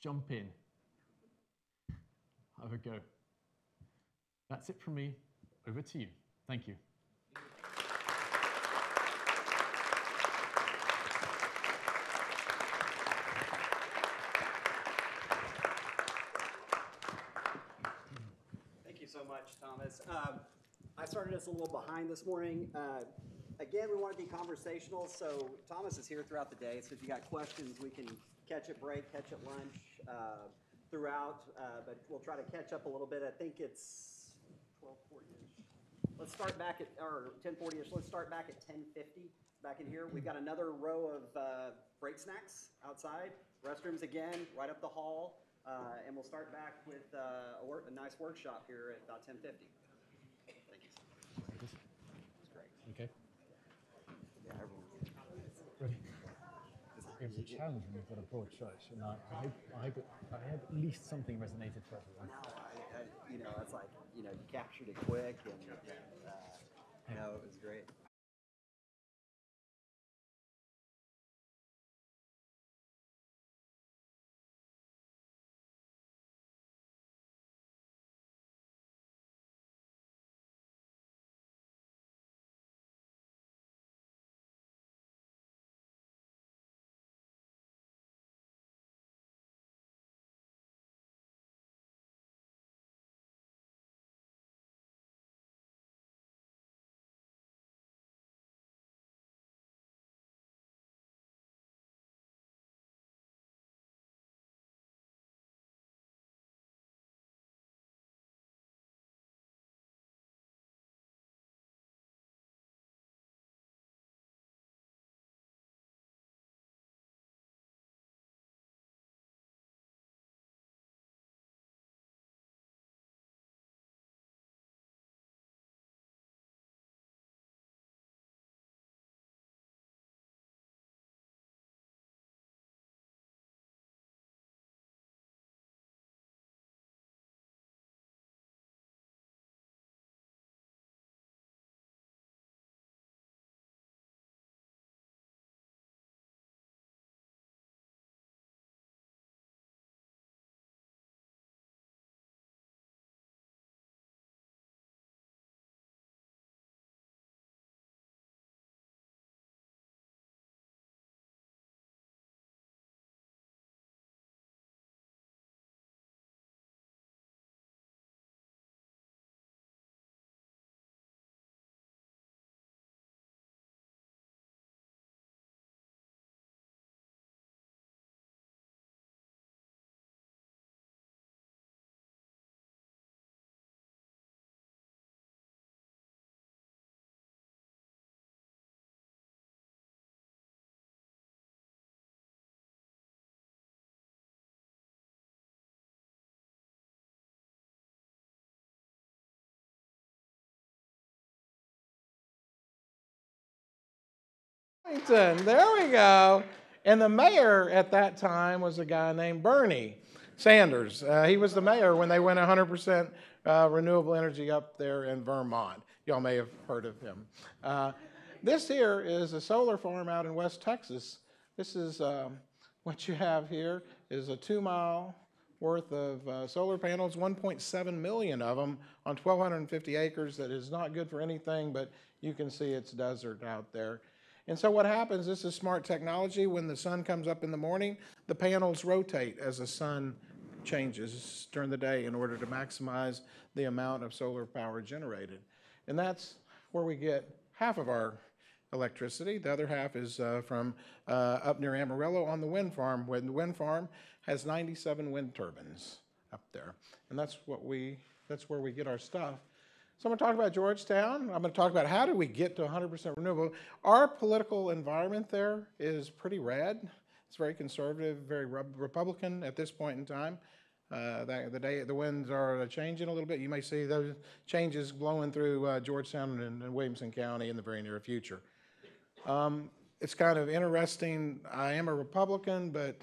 Jump in. Have a go. That's it from me. Over to you. Thank you. guys. I started us a little behind this morning. Again, we want to be conversational, so Thomas is here throughout the day, so if you got questions, we can catch at break, catch at lunch throughout, but we'll try to catch up a little bit. I think it's 12:40-ish. Let's start back at, or 10:40-ish, let's start back at 10:50 back in here. We've got another row of break snacks outside, restrooms again, right up the hall, and we'll start back with a nice workshop here at about 10:50. Thank you. That's great. Okay. Yeah, everyone. Ready? It was a challenge when you've got a broad choice, and I hope at least something resonated for everyone. No, it's like, you captured it quick, and it was great. Washington. There we go. And the mayor at that time was a guy named Bernie Sanders. He was the mayor when they went 100% renewable energy up there in Vermont. Y'all may have heard of him. This here is a solar farm out in West Texas. This is what you have here is a 2-mile worth of solar panels, 1.7 million of them on 1,250 acres. That is not good for anything, but you can see it's desert out there. And so what happens, this is smart technology. When the sun comes up in the morning, the panels rotate as the sun changes during the day in order to maximize the amount of solar power generated. And that's where we get half of our electricity. The other half is from up near Amarillo on the wind farm, where the wind farm has 97 wind turbines up there. And that's where we get our stuff. So I'm going to talk about Georgetown. I'm going to talk about how do we get to 100% renewable. Our political environment there is pretty red. It's very conservative, very Republican at this point in time. The winds are changing a little bit. You may see those changes blowing through Georgetown and Williamson County in the very near future. It's kind of interesting. I am a Republican, but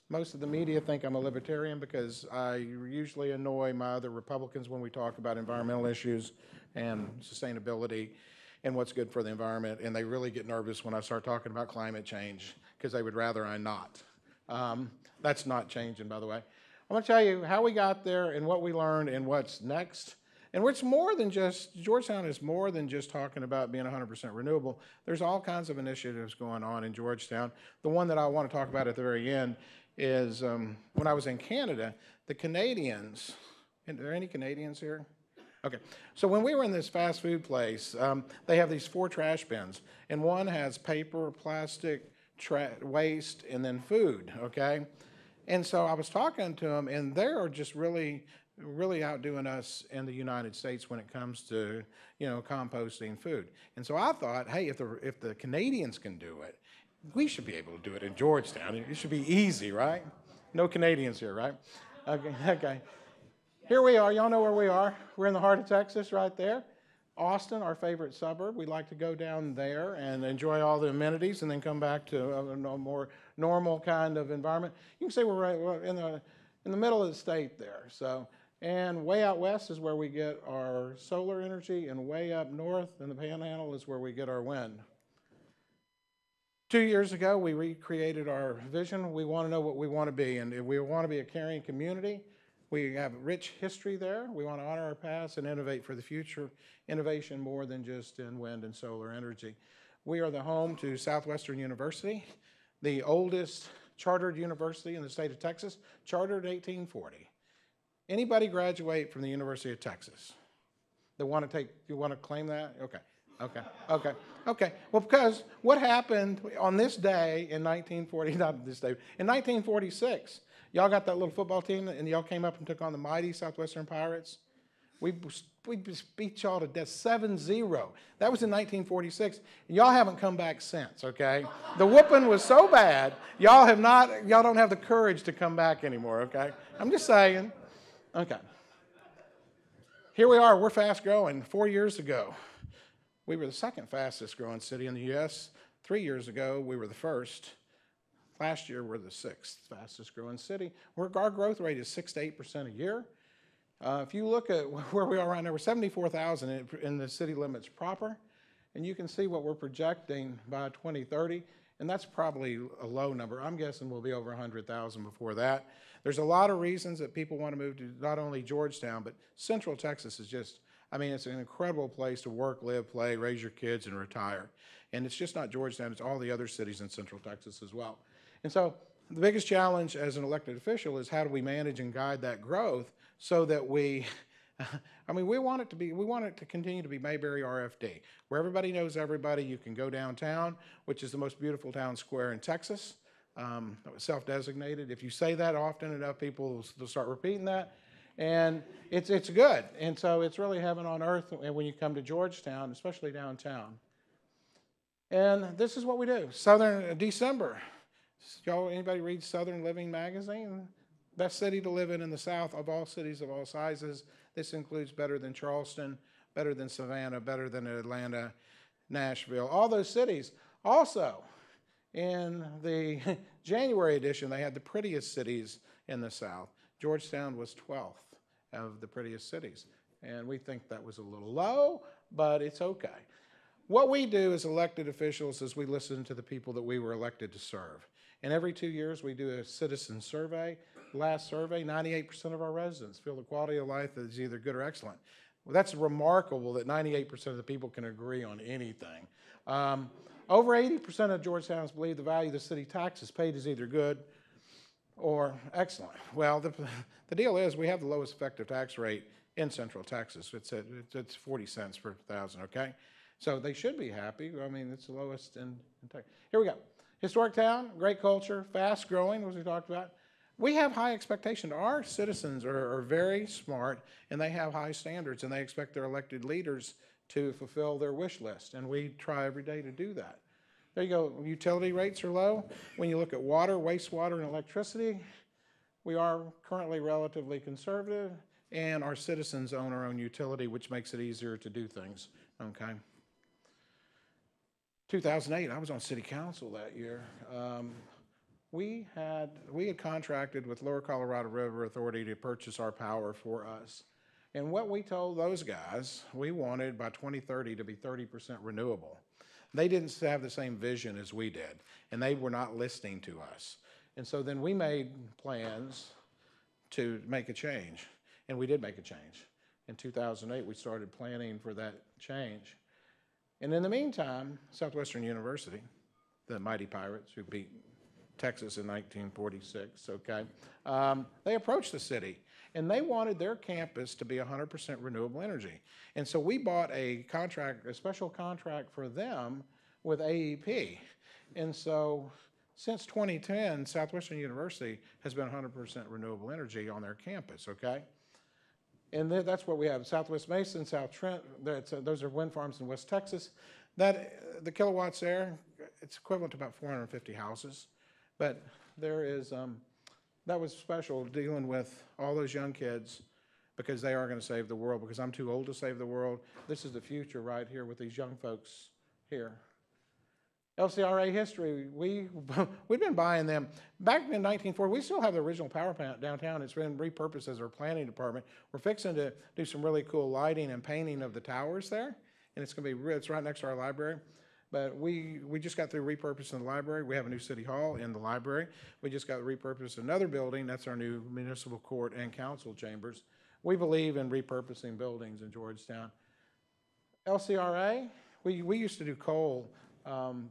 most of the media think I'm a libertarian because I usually annoy my other Republicans when we talk about environmental issues and sustainability and what's good for the environment, and they really get nervous when I start talking about climate change because they would rather I not. That's not changing, by the way. I'm going to tell you how we got there and what we learned and what's next. And it's more than just, Georgetown is more than just talking about being 100% renewable. There's all kinds of initiatives going on in Georgetown. The one that I want to talk about at the very end is when I was in Canada, the Canadians, are there any Canadians here? Okay, so when we were in this fast food place, they have these 4 trash bins, and one has paper, plastic, waste, and then food, okay? And so I was talking to them, and they're just really outdoing us in the United States when it comes to, composting food. And so I thought, hey, if the Canadians can do it, we should be able to do it in Georgetown. It should be easy, right? No Canadians here, right? Okay. Here we are. Y'all know where we are. We're in the heart of Texas right there. Austin, our favorite suburb. We like to go down there and enjoy all the amenities and then come back to a more normal kind of environment. You can say we're in the middle of the state there. So, and way out west is where we get our solar energy, and way up north in the Panhandle is where we get our wind. 2 years ago, we recreated our vision. We want to know what we want to be, and we want to be a caring community. We have a rich history there. We want to honor our past and innovate for the future. Innovation more than just in wind and solar energy. We are the home to Southwestern University, the oldest chartered university in the state of Texas, chartered in 1840. Anybody graduate from the University of Texas? You want to claim that? Okay. Well, because what happened on this day in 1946, y'all got that little football team, and y'all came up and took on the mighty Southwestern Pirates. We beat y'all to death 7-0. That was in 1946. And y'all haven't come back since, okay? The whooping was so bad, y'all don't have the courage to come back anymore, okay? I'm just saying. Okay. Here we are. We're fast growing. 4 years ago, we were the second fastest growing city in the U.S. 3 years ago, we were the first. Last year, we're the 6th fastest growing city. Our growth rate is 6 to 8% a year. If you look at where we are right now, we're 74,000 in the city limits proper, and you can see what we're projecting by 2030, and that's probably a low number. I'm guessing we'll be over 100,000 before that. There's a lot of reasons that people want to move to not only Georgetown, but Central Texas is just, it's an incredible place to work, live, play, raise your kids, and retire. And it's just not Georgetown, it's all the other cities in Central Texas as well. And so the biggest challenge as an elected official is how do we manage and guide that growth so that we want it to continue to be Mayberry RFD, where everybody knows everybody. You can go downtown, which is the most beautiful town square in Texas, self-designated. If you say that often enough, people will start repeating that. And it's good. And so it's really heaven on earth when you come to Georgetown, especially downtown. And this is what we do. December. Y'all, anybody read Southern Living magazine? Best city to live in the South of all cities of all sizes. This includes better than Charleston, better than Savannah, better than Atlanta, Nashville, all those cities. Also, in the January edition, they had the prettiest cities in the South. Georgetown was 12th of the prettiest cities. And we think that was a little low, but it's okay. What we do as elected officials is we listen to the people that we were elected to serve. And every 2 years, we do a citizen survey. Last survey, 98% of our residents feel the quality of life is either good or excellent. Well, that's remarkable that 98% of the people can agree on anything. Over 80% of Georgetowners believe the value of the city taxes paid is either good or excellent. Well, the deal is we have the lowest effective tax rate in Central Texas. It's 40 cents per thousand, okay? So they should be happy. It's the lowest in Texas. Here we go. Historic town, great culture, fast growing, as we talked about. We have high expectations. Our citizens are very smart, and they have high standards, and they expect their elected leaders to fulfill their wish list, and we try every day to do that. There you go. Utility rates are low. When you look at water, wastewater, and electricity, we are currently relatively conservative, and our citizens own our own utility, which makes it easier to do things, okay? 2008, I was on city council that year. We had contracted with Lower Colorado River Authority to purchase our power for us. And what we told those guys, we wanted by 2030 to be 30% renewable. They didn't have the same vision as we did, and they were not listening to us. And so then we made plans to make a change, and we did make a change. In 2008, we started planning for that change. And in the meantime, Southwestern University, the mighty Pirates who beat Texas in 1946, okay? They approached the city, and they wanted their campus to be 100% renewable energy. And so we bought a special contract for them with AEP. And so since 2010, Southwestern University has been 100% renewable energy on their campus, okay? And that's what we have. Southwest Mason, South Trent, those are wind farms in West Texas. The kilowatts there, it's equivalent to about 450 houses. But there is, that was special dealing with all those young kids because they are going to save the world, because I'm too old to save the world. This is the future right here with these young folks here. LCRA history, we've been buying them. Back in 1940, we still have the original power plant downtown. It's been repurposed as our planning department. We're fixing to do some really cool lighting and painting of the towers there, and it's going to be, it's right next to our library. But we just got through repurposing the library. We have a new city hall in the library. We just got to repurpose another building. That's our new municipal court and council chambers. We believe in repurposing buildings in Georgetown. LCRA, we used to do coal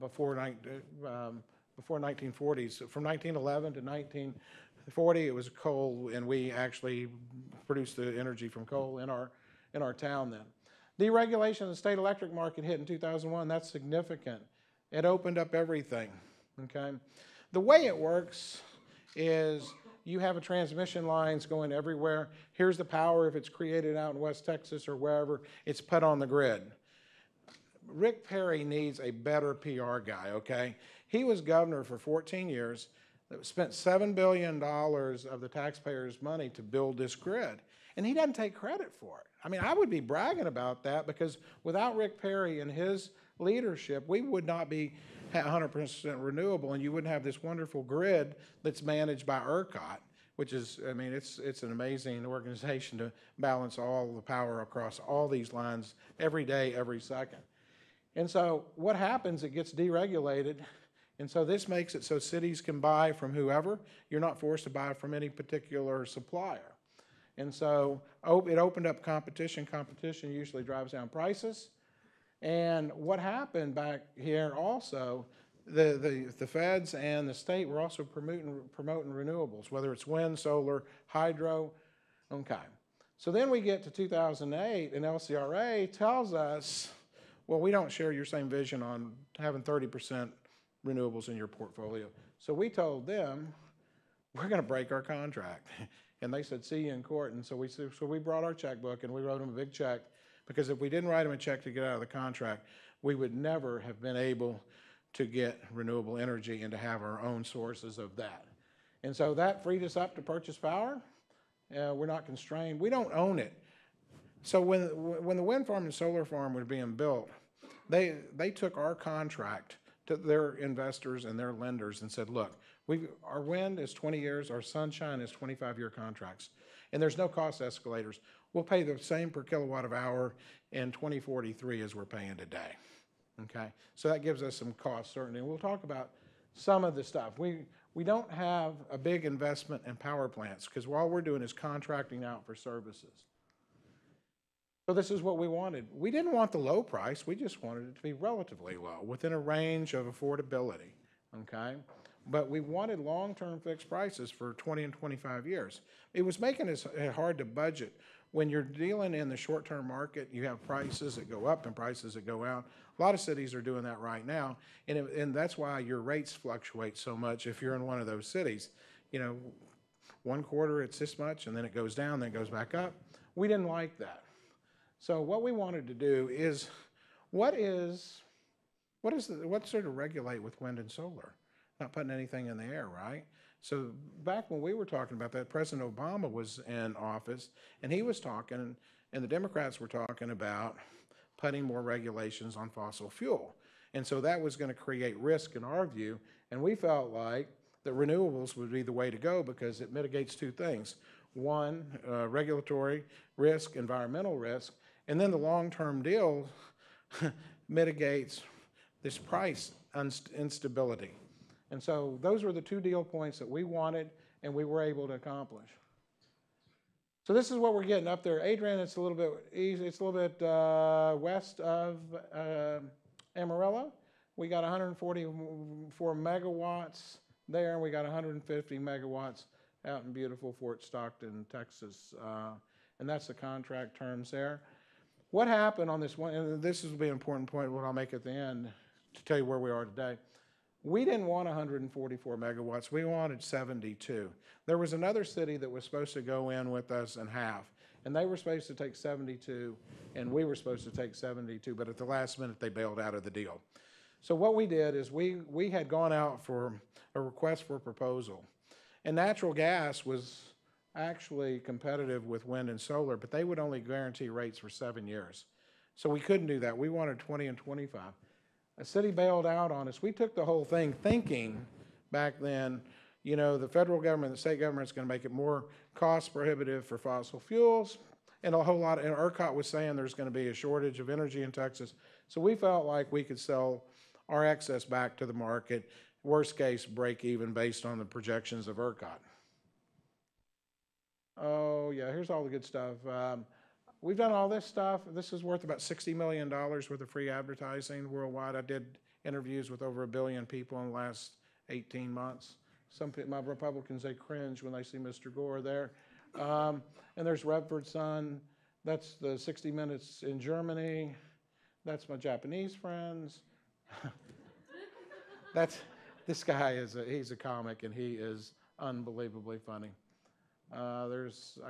before 1940s. From 1911 to 1940, it was coal, and we actually produced the energy from coal in our town then. Deregulation of the state electric market hit in 2001. That's significant. It opened up everything, okay? The way it works is you have a transmission lines going everywhere. Here's the power. If it's created out in West Texas or wherever, it's put on the grid. Rick Perry needs a better PR guy, okay? He was governor for 14 years, spent $7 billion of the taxpayers' money to build this grid, and he doesn't take credit for it. I mean, I would be bragging about that, because without Rick Perry and his leadership, we would not be 100% renewable, and you wouldn't have this wonderful grid that's managed by ERCOT, which is, I mean, it's an amazing organization to balance all the power across all these lines every day, every second. And so what happens, it gets deregulated, and so this makes it so cities can buy from whoever. You're not forced to buy from any particular supplier. And so it opened up competition. Competition usually drives down prices. And what happened back here also, the feds and the state were also promoting renewables, whether it's wind, solar, hydro, okay. So then we get to 2008, and LCRA tells us, well, we don't share your same vision on having 30% renewables in your portfolio. So we told them, we're going to break our contract. And they said, see you in court. And so we brought our checkbook and we wrote them a big check, because if we didn't write them a check to get out of the contract, we would never have been able to get renewable energy and to have our own sources of that. And so that freed us up to purchase power. We're not constrained. We don't own it. So when the wind farm and solar farm were being built, they took our contract to their investors and their lenders and said, look, our wind is 20 years, our sunshine is 25-year contracts, and there's no cost escalators. We'll pay the same per kilowatt of hour in 2043 as we're paying today, okay? So that gives us some cost certainty, and we'll talk about some of the stuff. We don't have a big investment in power plants, because all we're doing is contracting out for services. So this is what we wanted. We didn't want the low price, we just wanted it to be relatively low, within a range of affordability, okay? But we wanted long-term fixed prices for 20 and 25 years. It was making it hard to budget. When you're dealing in the short-term market, you have prices that go up and prices that go out. A lot of cities are doing that right now, and that's why your rates fluctuate so much if you're in one of those cities. You know, one quarter it's this much, and then it goes down, then it goes back up. We didn't like that. So what we wanted to do is, what sort of regulate with wind and solar? Not putting anything in the air, right? So back when we were talking about that, President Obama was in office, and he was talking, and the Democrats were talking about putting more regulations on fossil fuel. And so that was going to create risk in our view, and we felt like that renewables would be the way to go, because it mitigates two things. One, regulatory risk, environmental risk, and then the long-term deal mitigates this price instability. And so those were the two deal points that we wanted and we were able to accomplish. So this is what we're getting up there. Adrian, it's a little bit easy. It's a little bit west of Amarillo. We got 144 megawatts there, and we got 150 megawatts out in beautiful Fort Stockton, Texas. And that's the contract terms there. What happened on this one, and this will be an important point, what I'll make at the end to tell you where we are today. We didn't want 144 megawatts, we wanted 72. There was another city that was supposed to go in with us in half, and they were supposed to take 72, and we were supposed to take 72, but at the last minute they bailed out of the deal. So what we did is we had gone out for a request for proposal, and natural gas was actually competitive with wind and solar, but they would only guarantee rates for 7 years. So we couldn't do that. We wanted 20 and 25. A city bailed out on us. We took the whole thing thinking back then, you know, the federal government, the state government is going to make it more cost prohibitive for fossil fuels. And a whole lot, and ERCOT was saying there's going to be a shortage of energy in Texas. So we felt like we could sell our excess back to the market, worst case break even based on the projections of ERCOT. Oh yeah, here's all the good stuff. We've done all this stuff. This is worth about $60 million worth of free advertising worldwide. I did interviews with over 1 billion people in the last 18 months. My Republicans, they cringe when they see Mr. Gore there. And there's Redford Sun. That's the 60 Minutes in Germany. That's my Japanese friends. This guy he's a comic, and he is unbelievably funny. I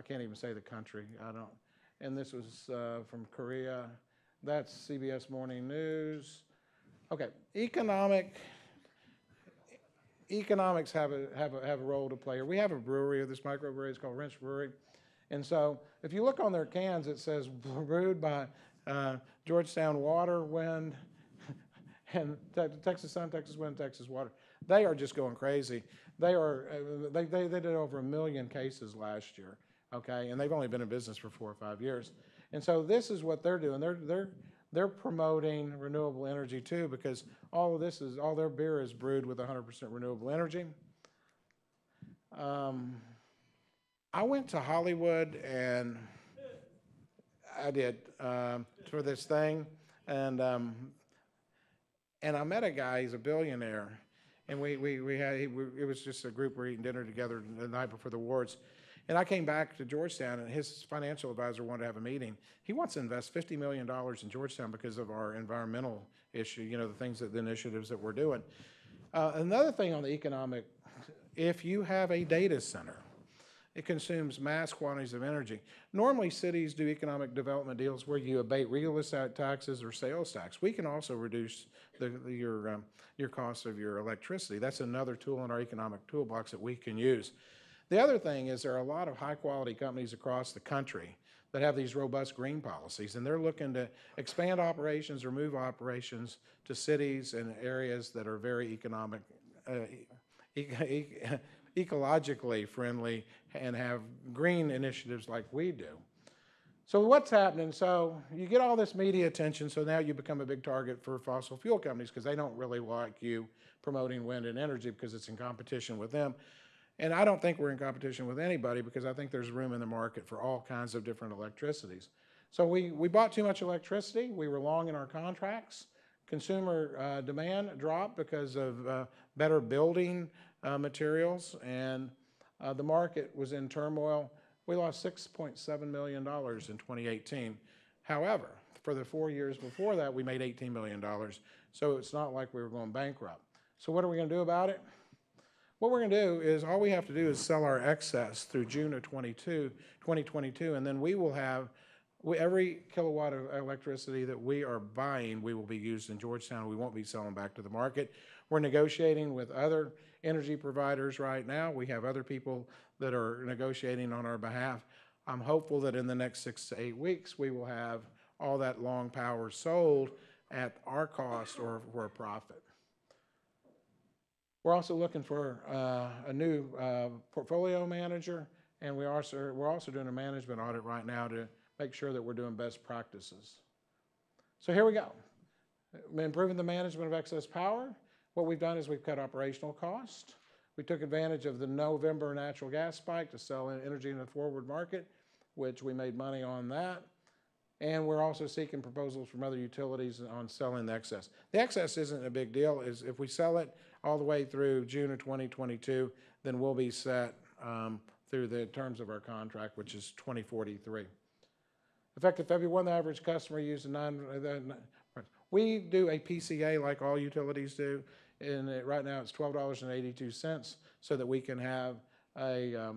can't even say the country. And this was from Korea. That's CBS Morning News. Okay, economics have a role to play here. We have a brewery, this microbrewery, it's called Wrench Brewery. And so if you look on their cans, it says brewed by Georgetown Water, Wind, and Texas Sun, Texas Wind, Texas Water. They are just going crazy. They did over 1 million cases last year, okay? And they've only been in business for 4 or 5 years. And so this is what they're doing. They're promoting renewable energy too, because all their beer is brewed with 100% renewable energy. I went to Hollywood, and I did for this thing, and I met a guy. He's a billionaire, and it was just a group. We're eating dinner together the night before the awards. And I came back to Georgetown, and his financial advisor wanted to have a meeting. He wants to invest $50 million in Georgetown because of our environmental issue, you know, the initiatives that we're doing. Another thing on the economic, if you have a data center, it consumes mass quantities of energy. Normally, cities do economic development deals where you abate real estate taxes or sales tax. We can also reduce your cost of your electricity. That's another tool in our economic toolbox that we can use. The other thing is there are a lot of high-quality companies across the country that have these robust green policies, and they're looking to expand operations or move operations to cities and areas that are very ecologically friendly and have green initiatives like we do. So what's happening? So you get all this media attention, so now you become a big target for fossil fuel companies because they don't really like you promoting wind and energy because it's in competition with them. And I don't think we're in competition with anybody because I think there's room in the market for all kinds of different electricities. So we bought too much electricity. We were long in our contracts. Consumer demand dropped because of better building materials, and the market was in turmoil. We lost $6.7 million in 2018. However, for the 4 years before that, we made $18 million. So it's not like we were going bankrupt. So what are we going to do about it? What we're going to do is all we have to do is sell our excess through June of 2022, and then we will have every kilowatt of electricity that we are buying, we will be used in Georgetown. We won't be selling back to the market. We're negotiating with other energy providers right now. We have other people that are negotiating on our behalf. I'm hopeful that in the next 6 to 8 weeks, we will have all that long power sold at our cost or for a profit. We're also looking for a new portfolio manager, and we're also doing a management audit right now to make sure that we're doing best practices. So here we go. Improving the management of excess power. What we've done is we've cut operational cost. We took advantage of the November natural gas spike to sell energy in the forward market, which we made money on that. And we're also seeking proposals from other utilities on selling the excess. The excess isn't a big deal. Is if we sell it all the way through June of 2022, then we'll be set through the terms of our contract, which is 2043. Effective February 1, the average customer used we do a PCA like all utilities do, and right now it's $12.82, so that we can have a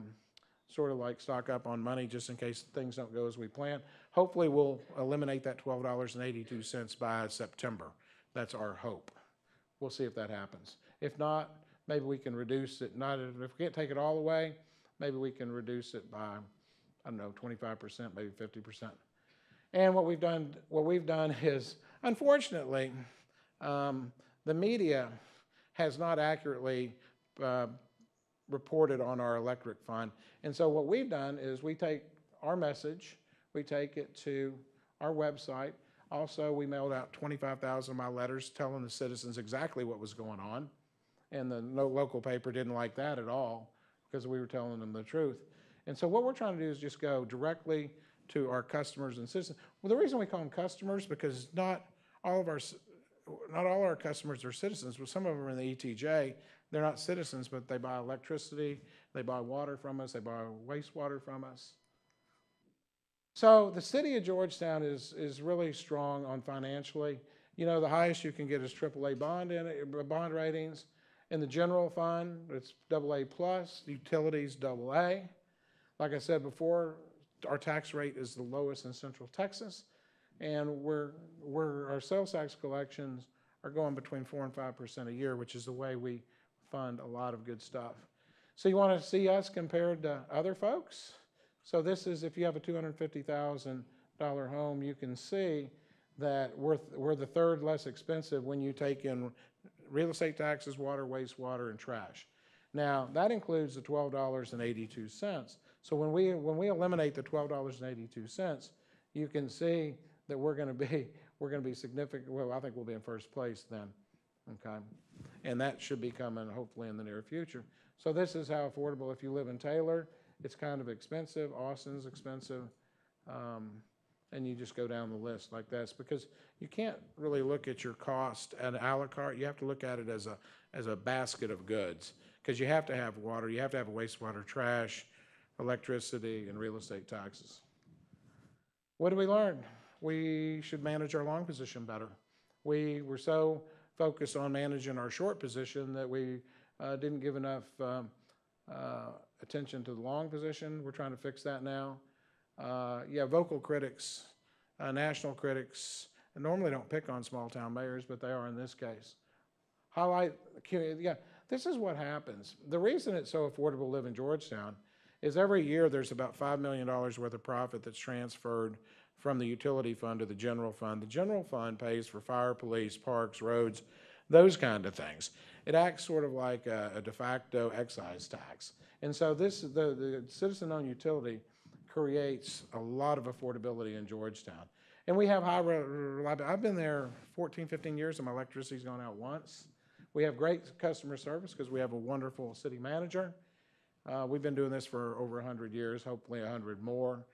sort of like stock up on money just in case things don't go as we plan. Hopefully we'll eliminate that $12.82 by September. That's our hope. We'll see if that happens. If not, maybe we can reduce it. If we can't take it all away, maybe we can reduce it by, I don't know, 25%, maybe 50%. And what we've done is, unfortunately, the media has not accurately reported on our electric fund. And so what we've done is we take our message, we take it to our website. Also, we mailed out 25,000 of my letters telling the citizens exactly what was going on. And the local paper didn't like that at all because we were telling them the truth. And so what we're trying to do is just go directly to our customers and citizens. Well, the reason we call them customers because not all our customers are citizens, but some of them are in the ETJ. They're not citizens, but they buy electricity, they buy water from us, they buy wastewater from us. So the city of Georgetown is really strong on financially. You know, the highest you can get is AAA bond ratings. In the general fund, it's AA+, utilities AA. Like I said before, our tax rate is the lowest in Central Texas, and our sales tax collections are going between 4% and 5% a year, which is the way we fund a lot of good stuff. So you want to see us compared to other folks? So this is, if you have a $250,000 home, you can see that we're the third less expensive when you take in real estate taxes, water, wastewater, and trash. Now, that includes the $12.82. So when we eliminate the $12.82, you can see that we're going to be significant. Well, I think we'll be in first place then, okay? And that should be coming hopefully in the near future. So this is how affordable. If you live in Taylor, it's kind of expensive. Austin's expensive, and you just go down the list like this because you can't really look at your cost at a la carte. You have to look at it as a basket of goods because you have to have water, you have to have wastewater, trash, electricity, and real estate taxes. What did we learn? We should manage our long position better. We were so focused on managing our short position that we didn't give enough attention to the long position. We're trying to fix that now. Vocal critics, national critics, and normally don't pick on small town mayors, but they are in this case. This is what happens. The reason it's so affordable to live in Georgetown is every year there's about $5 million worth of profit that's transferred from the utility fund to the general fund. The general fund pays for fire, police, parks, roads, those kind of things. It acts sort of like a de facto excise tax. And so the citizen-owned utility creates a lot of affordability in Georgetown. And we have high reliability. I've been there 14, 15 years and my electricity's gone out once. We have great customer service because we have a wonderful city manager. We've been doing this for over 100 years, hopefully 100 more.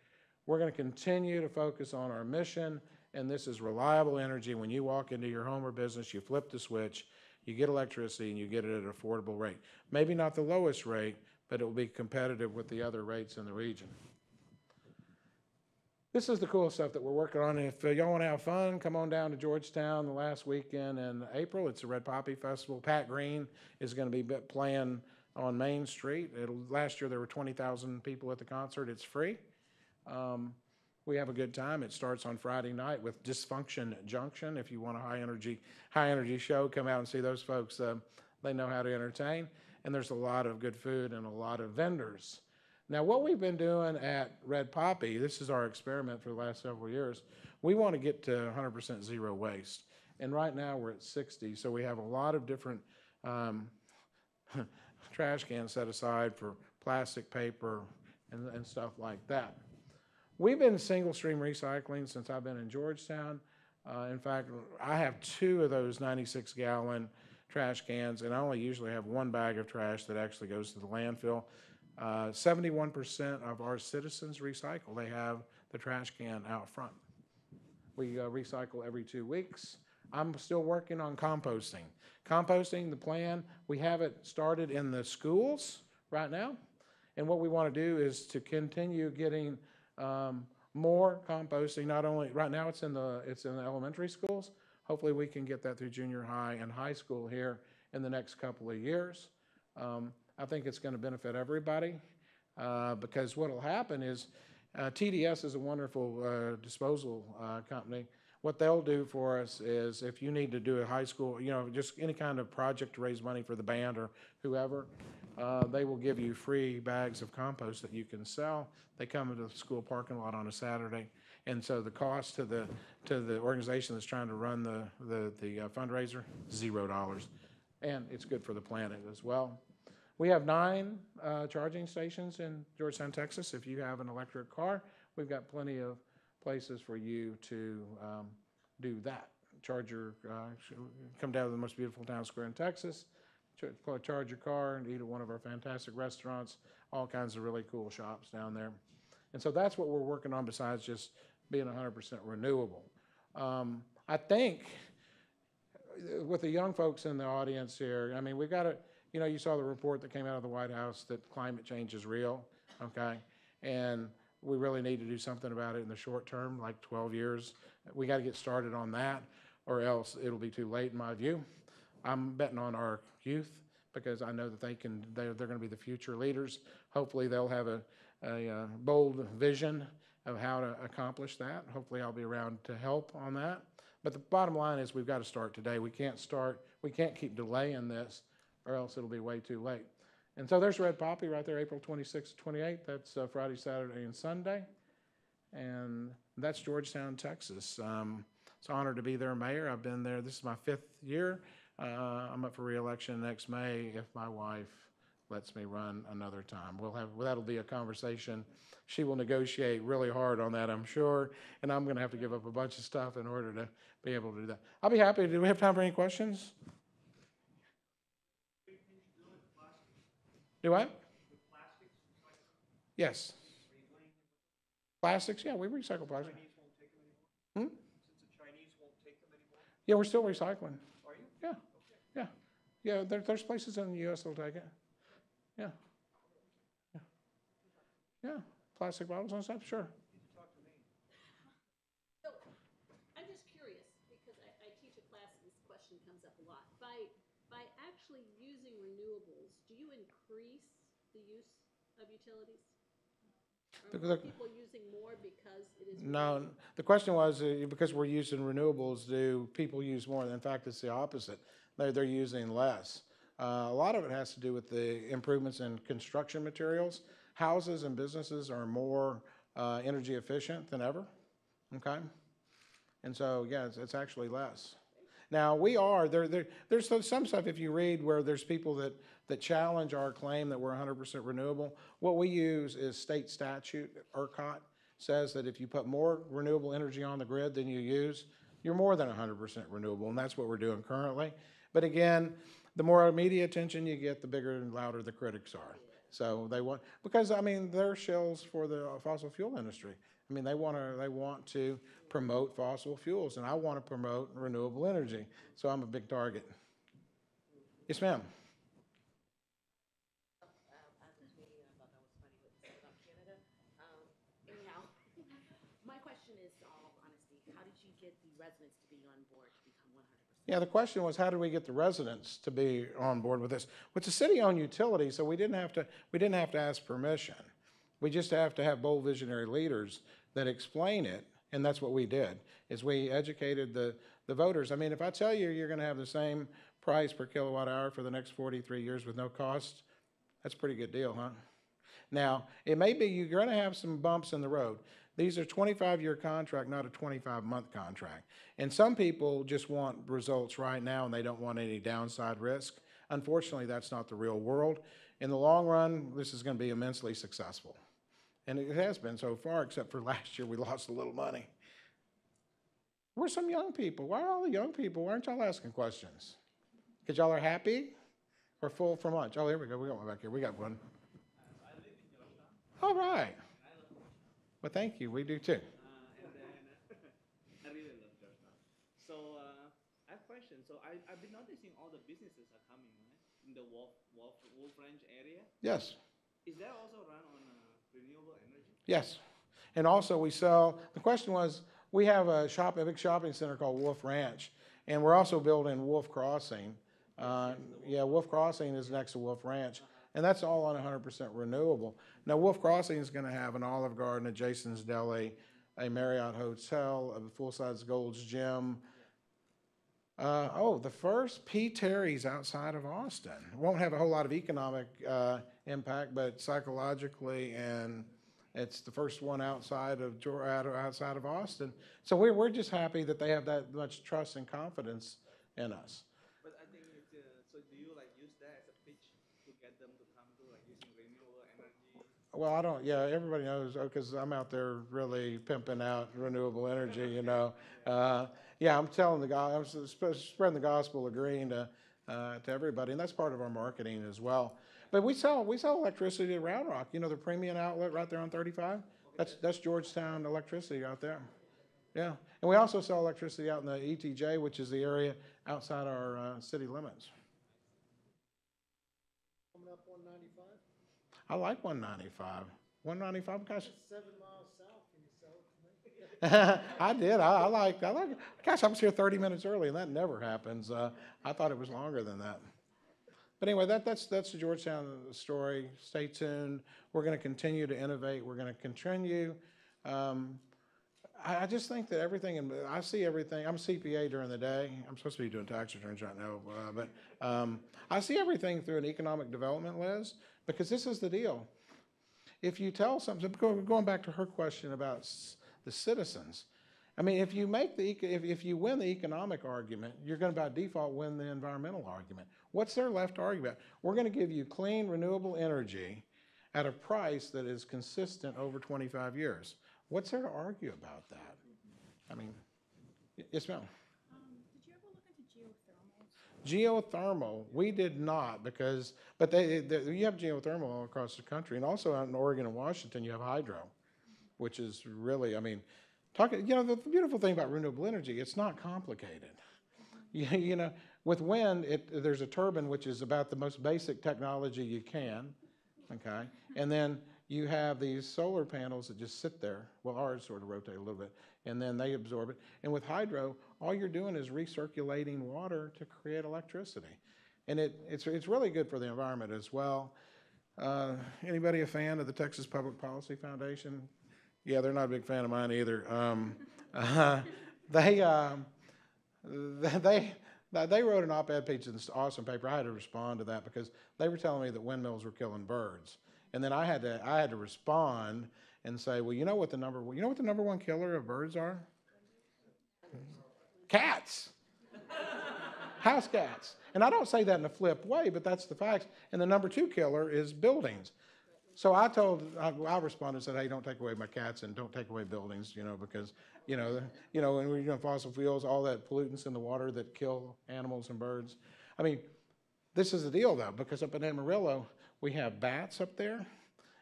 We're going to continue to focus on our mission, and this is reliable energy. When you walk into your home or business, you flip the switch, you get electricity, and you get it at an affordable rate. Maybe not the lowest rate, but it will be competitive with the other rates in the region. This is the cool stuff that we're working on. If y'all want to have fun, come on down to Georgetown the last weekend in April. It's a Red Poppy Festival. Pat Green is going to be playing on Main Street. Last year there were 20,000 people at the concert. It's free. We have a good time. It starts on Friday night with Dysfunction Junction. If you want a high energy show, come out and see those folks. They know how to entertain. And there's a lot of good food and a lot of vendors. Now, what we've been doing at Red Poppy, this is our experiment for the last several years, we want to get to 100% zero waste. And right now we're at 60, so we have a lot of different trash cans set aside for plastic, paper, and stuff like that. We've been single stream recycling since I've been in Georgetown. In fact, I have 2 of those 96-gallon trash cans, and I only usually have 1 bag of trash that actually goes to the landfill. 71% of our citizens recycle. They have the trash can out front. We recycle every 2 weeks. I'm still working on composting. Composting, the plan, we have it started in the schools right now. And what we want to do is to continue getting more composting. Not only right now, it's in the elementary schools. Hopefully, we can get that through junior high and high school here in the next couple of years. I think it's going to benefit everybody because what will happen is TDS is a wonderful disposal company. What they'll do for us is if you need to do a high school, just any kind of project to raise money for the band or whoever, they will give you free bags of compost that you can sell. They come into the school parking lot on a Saturday. And so the cost to the organization that's trying to run the fundraiser, $0. And it's good for the planet as well. We have 9 charging stations in Georgetown, Texas. If you have an electric car, we've got plenty of places for you to do that. Come down to the most beautiful town square in Texas, charge your car and eat at one of our fantastic restaurants, all kinds of really cool shops down there. And so that's what we're working on besides just being 100% renewable. I think with the young folks in the audience here, I mean, we've got to, you saw the report that came out of the White House that climate change is real, okay? And we really need to do something about it in the short term, like 12 years. We got to get started on that or else it'll be too late in my view. I'm betting on our youth because I know that they're going to be the future leaders. Hopefully they'll have a bold vision of how to accomplish that. Hopefully I'll be around to help on that. But the bottom line is we've got to start today. We can't keep delaying this or else it'll be way too late. And so there's Red Poppy right there, April 26th to 28th. That's Friday, Saturday, and Sunday. And that's Georgetown, Texas. It's an honor to be their mayor. I've been there. This is my 5th year. I'm up for re-election next May if my wife lets me run another time. That'll be a conversation. She will negotiate really hard on that, I'm sure, and I'm going to have to give up a bunch of stuff in order to be able to do that. I'll be happy. Do we have time for any questions? Do I? Yes. Plastics? Yeah, we recycle plastic. Hmm? Yeah, we're still recycling. Are you? Yeah. Yeah. Yeah, there's places in the U.S. that'll take it. Yeah. Yeah. Yeah. Plastic bottles and stuff, sure. So I'm just curious because I teach a class and this question comes up a lot. By actually using renewables, do you increase the use of utilities? Are more people using more because it is renewable? No, the question was because we're using renewables, do people use more? In fact, it's the opposite. They're using less. A lot of it has to do with the improvements in construction materials. Houses and businesses are more energy efficient than ever, okay? And so, yeah, it's actually less. Now, there's some stuff if you read where there's people that challenge our claim that we're 100% renewable. What we use is state statute. ERCOT says that if you put more renewable energy on the grid than you use, you're more than 100% renewable, and that's what we're doing currently. But again, the more media attention you get, the bigger and louder the critics are. So because I mean, they're shills for the fossil fuel industry. I mean, they want to promote fossil fuels, and I want to promote renewable energy. So I'm a big target. Yes, ma'am. Anyhow, my question is, in all honesty, how did you get the residents to be on board to become 100%? Yeah, the question was, how do we get the residents to be on board with this? Well, it's a city-owned utility, so we didn't have to ask permission. We just have to have bold visionary leaders that explain it, and that's what we did, is we educated the voters. I mean, if I tell you you're going to have the same price per kilowatt hour for the next 43 years with no cost, that's a pretty good deal, huh? Now, it may be you're going to have some bumps in the road. These are 25-year contract, not a 25-month contract. And some people just want results right now, and they don't want any downside risk. Unfortunately, that's not the real world. In the long run, this is going to be immensely successful. And it has been so far, except for last year we lost a little money. Where's some young people? Why are all the young people? Why aren't y'all asking questions? Because y'all are happy or full for lunch? Oh, here we go. We got one back here. We got one. I live in Georgetown. All right. I love Georgetown. Well, thank you. We do too. And then I live So I've been noticing all the businesses are coming, right? In the Wolf Ranch area. Yes. Is that also run on renewable energy? Yes. And also we sell, the question was, we have a big shopping center called Wolf Ranch, and we're also building Wolf Crossing. Yeah, Wolf Crossing is next to Wolf Ranch, and that's all on 100% renewable. Now, Wolf Crossing is going to have an Olive Garden, a Jason's Deli, a Marriott Hotel, a full-size Gold's Gym. The first P. Terry's outside of Austin. Won't have a whole lot of economic impact, but psychologically, and it's the first one outside of Austin. So we're just happy that they have that much trust and confidence in us. But I think it's, so do you like use that as a pitch to get them to come to like using renewable energy? Well, I don't, yeah, everybody knows, because I'm out there really pimping out renewable energy, you know. Yeah, I'm telling the guy, I'm spreading the gospel, agreeing to everybody, and that's part of our marketing as well. But we sell electricity to Round Rock, you know, the premium outlet right there on 35. That's Georgetown Electricity out there. Yeah, and we also sell electricity out in the ETJ, which is the area outside our city limits. Coming up 195? I like 195. 195, gosh. 7 miles south, can you sell it to me? I did. I like it. Gosh, I was here 30 minutes early, and that never happens. I thought it was longer than that. But anyway, that's the Georgetown story. Stay tuned. We're going to continue to innovate. We're going to continue. I just think that everything, and I see everything. I'm a CPA during the day. I'm supposed to be doing tax returns right now, but I see everything through an economic development lens, because this is the deal. If you tell something, going back to her question about the citizens, I mean, if you win the economic argument, you're going to by default win the environmental argument. What's their left argument? We're going to give you clean, renewable energy at a price that is consistent over 25 years. What's there to argue about that? I mean, yes, ma'am. Did you ever look into geothermal? Geothermal, we did not, but you have geothermal all across the country, and also out in Oregon and Washington, you have hydro, which is really, I mean, the beautiful thing about renewable energy, it's not complicated. You know, with wind, there's a turbine, which is about the most basic technology you can, okay? And then you have these solar panels that just sit there. Well, ours sort of rotate a little bit, and then they absorb it. And with hydro, all you're doing is recirculating water to create electricity. And it's really good for the environment as well. Anybody a fan of the Texas Public Policy Foundation? Yeah, they're not a big fan of mine either. They wrote an op-ed piece in this awesome paper. I had to respond to that because they were telling me that windmills were killing birds. And then I had to respond and say, well, you know what the number one killer of birds are? Cats. House cats. And I don't say that in a flip way, but that's the facts. And the number 2 killer is buildings. So I responded and said, hey, don't take away my cats and don't take away buildings, because, when we're doing fossil fuels, all that pollutants in the water that kill animals and birds. I mean, this is the deal, though, because up in Amarillo, we have bats up there,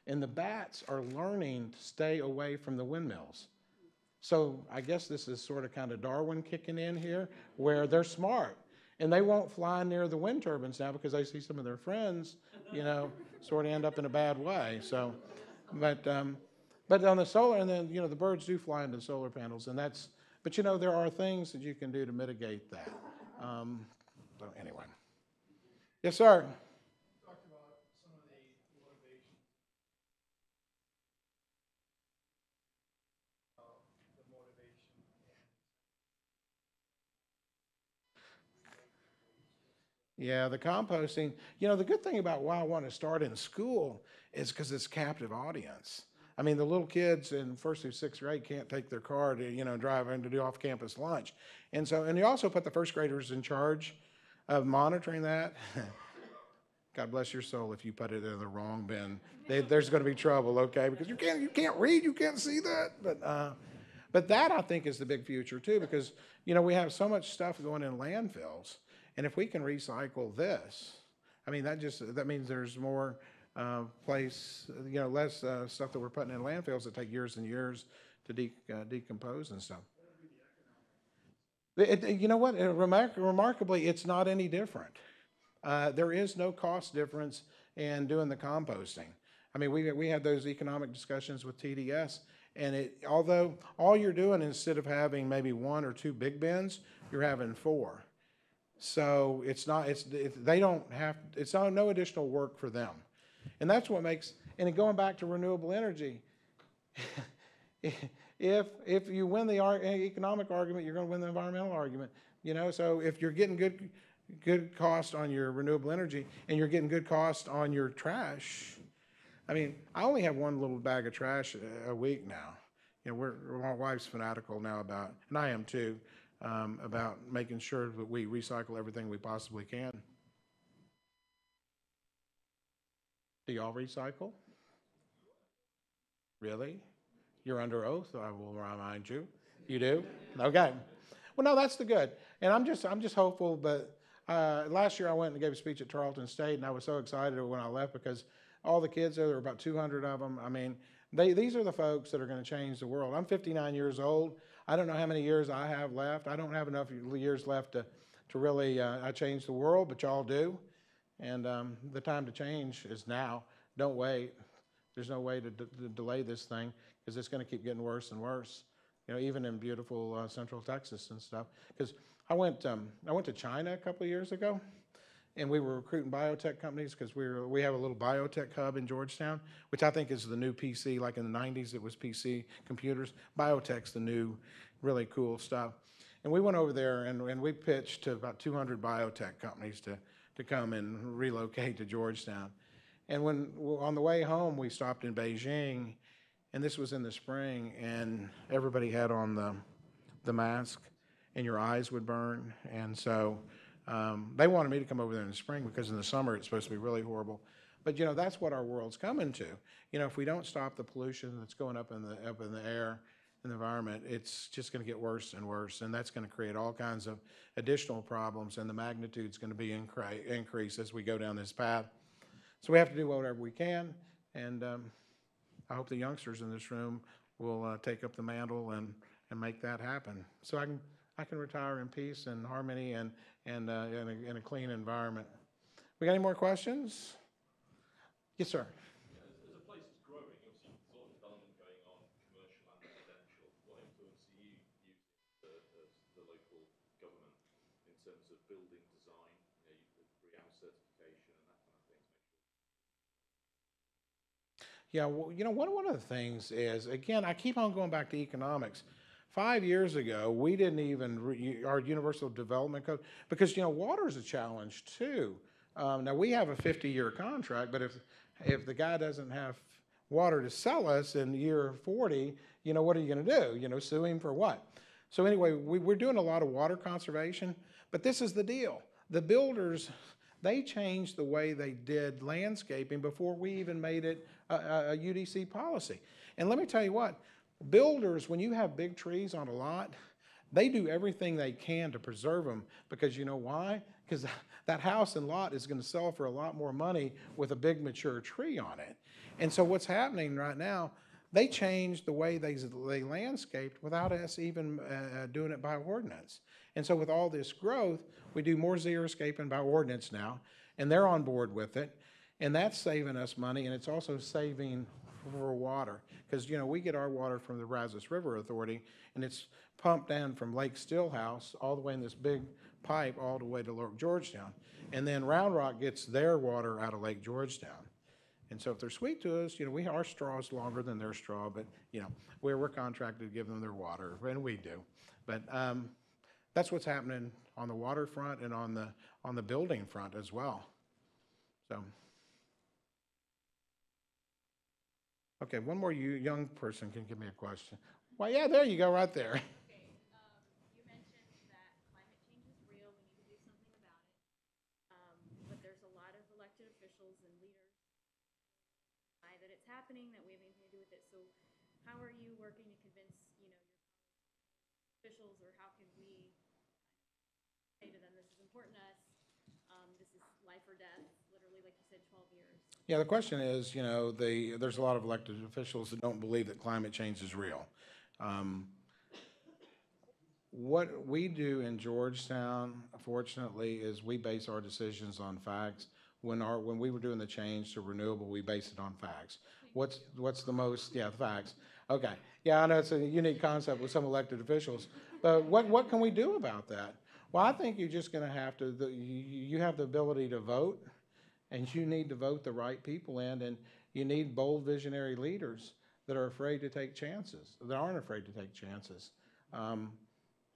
and the bats are learning to stay away from the windmills. So I guess this is sort of kind of Darwin kicking in here, where they're smart. And they won't fly near the wind turbines now because they see some of their friends, sort of end up in a bad way. So, but on the solar, and then, the birds do fly into solar panels, and but there are things that you can do to mitigate that. So anyway. Yes, sir. Talked about some of the motivation. Yeah, the composting. The good thing about why I want to start in school is because it's captive audience. I mean, the little kids in 1st through 6th grade can't take their car to, drive in to do off-campus lunch. And you also put the 1st graders in charge of monitoring that. God bless your soul if you put it in the wrong bin. There's going to be trouble, okay? Because you can't read, you can't see that. But that, I think, is the big future, too, because, we have so much stuff going in landfills. And if we can recycle this, I mean, that means there's more less stuff that we're putting in landfills that take years and years to decompose and stuff. You know what? Remarkably, it's not any different. There is no cost difference in doing the composting. I mean, we had those economic discussions with TDS, and although all you're doing, instead of having maybe 1 or 2 big bins, you're having 4. So it's not, they don't have, it's not, no additional work for them. And that's what makes, and then going back to renewable energy, if you win the economic argument, you're going to win the environmental argument. You know, so if you're getting good cost on your renewable energy and you're getting good cost on your trash, I mean, I only have 1 little bag of trash a week now. You know, my wife's fanatical now about, and I am too, about making sure that we recycle everything we possibly can. Do y'all recycle? Really? You're under oath, I will remind you. You do? Okay. Well, no, that's the good. And I'm just hopeful, but last year I went and gave a speech at Tarleton State, and I was so excited when I left because all the kids there were about 200 of them. I mean, these are the folks that are going to change the world. I'm 59 years old. I don't know how many years I have left. I don't have enough years left to really change the world, but y'all do. And the time to change is now. Don't wait. There's no way to delay this thing because it's going to keep getting worse and worse. You know, even in beautiful Central Texas and stuff. Because I went to China a couple of years ago, and we were recruiting biotech companies because we have a little biotech hub in Georgetown, which I think is the new PC. Like in the 90s, it was PC computers. Biotech's the new, really cool stuff. And we went over there and we pitched to about 200 biotech companies to come and relocate to Georgetown. And on the way home, we stopped in Beijing, and this was in the spring, and everybody had on the mask, and your eyes would burn. And so they wanted me to come over there in the spring because in the summer it's supposed to be really horrible. But you know, that's what our world's coming to. You know, if we don't stop the pollution that's going up in the air, in the environment, it's just going to get worse and worse, and that's going to create all kinds of additional problems, and the magnitude's going to be increased as we go down this path. So we have to do whatever we can, and I hope the youngsters in this room will take up the mantle and make that happen. So I can retire in peace and harmony and in a clean environment. We got any more questions? Yes, sir. As a place that's growing, obviously there's a lot of development going on, commercial and residential. What influence are you using as the local government in terms of building design, BREEAM certification and that kind of thing? Yeah, well, you know, one of the things is, again, I keep on going back to economics. 5 years ago, we didn't even, our universal development code, because, you know, water is a challenge too. Now, we have a 50-year contract, but if the guy doesn't have water to sell us in year 40, you know, what are you going to do? You know, sue him for what? So anyway, we're doing a lot of water conservation, but this is the deal. The builders, they changed the way they did landscaping before we even made it a UDC policy. And let me tell you what, builders, when you have big trees on a lot, they do everything they can to preserve them because you know why? Because that house and lot is going to sell for a lot more money with a big mature tree on it. And so what's happening right now, they changed the way they landscaped without us even doing it by ordinance. And so with all this growth, we do more xeriscaping by ordinance now, and they're on board with it. And that's saving us money, and it's also saving for water. Because, you know, we get our water from the Brazos River Authority, and it's pumped down from Lake Stillhouse all the way in this big pipe all the way to Georgetown. And then Round Rock gets their water out of Lake Georgetown. And so if they're sweet to us, you know, our straw is longer than their straw, but, you know, we're contracted to give them their water, and we do. But that's what's happening on the water front and on the building front as well. So. Okay, one more young person can give me a question. Well, yeah, there you go, right there. Okay, you mentioned that climate change is real, we need to do something about it. But there's a lot of elected officials and leaders that it's happening, that we have anything to do with it. So how are you working to convince, you know, your officials, or how can we say to them, this is important to us, this is life or death, literally, like you said, 12 years. Yeah, the question is, you know, there's a lot of elected officials that don't believe that climate change is real. what we do in Georgetown, fortunately, is we base our decisions on facts. When we were doing the change to renewable, we based it on facts. What's the most, yeah, facts. Okay, yeah, I know it's a unique concept with some elected officials, but what can we do about that? Well, I think you're just gonna have to, you have the ability to vote, and you need to vote the right people in, and you need bold visionary leaders that are afraid to take chances, that aren't afraid to take chances.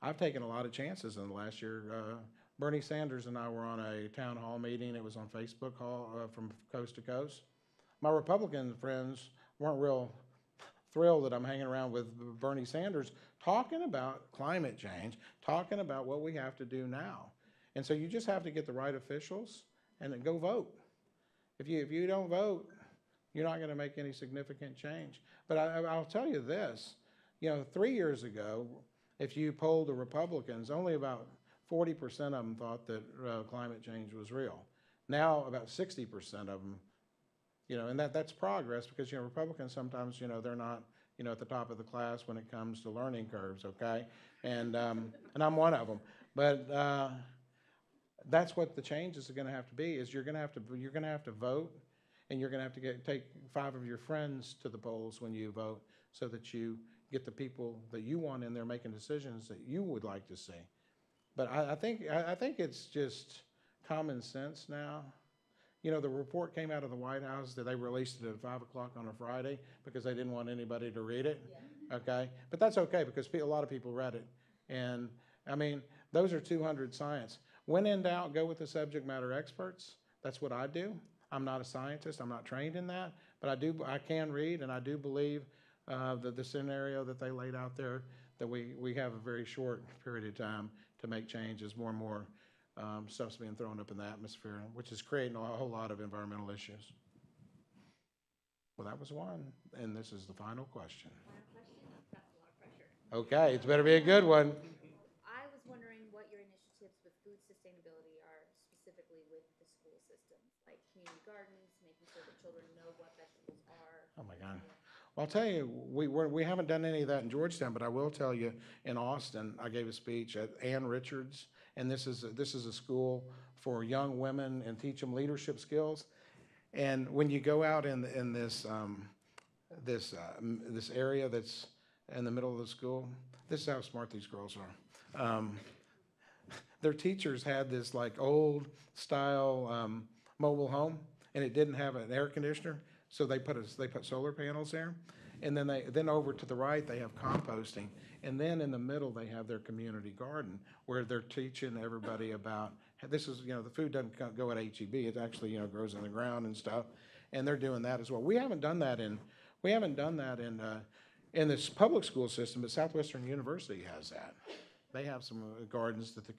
I've taken a lot of chances in the last year. Bernie Sanders and I were on a town hall meeting. It was on Facebook from coast to coast. My Republican friends weren't real thrilled that I'm hanging around with Bernie Sanders talking about climate change, talking about what we have to do now. And so you just have to get the right officials and then go vote. If you don't vote, you're not going to make any significant change. But I'll tell you this, 3 years ago, if you polled the Republicans, only about 40% of them thought that climate change was real. Now about 60% of them, and that's progress because, Republicans sometimes, they're not, at the top of the class when it comes to learning curves, okay? And I'm one of them. But that's what the changes are going to have to be, is you're going to have to vote, and you're going to have to take 5 of your friends to the polls when you vote so that you get the people that you want in there making decisions that you would like to see. But I think it's just common sense now. The report came out of the White House that they released it at 5 o'clock on a Friday because they didn't want anybody to read it. Yeah. Okay, but that's okay because a lot of people read it, and I mean those are 200 science. When in doubt, go with the subject matter experts. That's what I do. I'm not a scientist. I'm not trained in that, but I can read, and I do believe the scenario that they laid out there, that we have a very short period of time to make changes. More and more stuff's being thrown up in the atmosphere, which is creating a whole lot of environmental issues. Well, that was one, and this is the final question. Final question? That's a lot of pressure. Okay, it better be a good one. I was wondering what your initiatives with food sustainability are specifically with the school systems, like community gardens, making sure that children know what vegetables are. Oh my God. Well, I'll tell you, we haven't done any of that in Georgetown, but I will tell you, in Austin, I gave a speech at Ann Richards, and this is a school for young women and teach them leadership skills. And when you go out in this this area that's in the middle of the school, this is how smart these girls are. Their teachers had this like old style mobile home, and it didn't have an air conditioner. So they put solar panels there, and then over to the right they have composting, and then in the middle they have their community garden where they're teaching everybody about this is the food doesn't go at HEB, it actually grows in the ground and stuff, and they're doing that as well. We haven't done that in this public school system, but Southwestern University has that. They have some gardens that the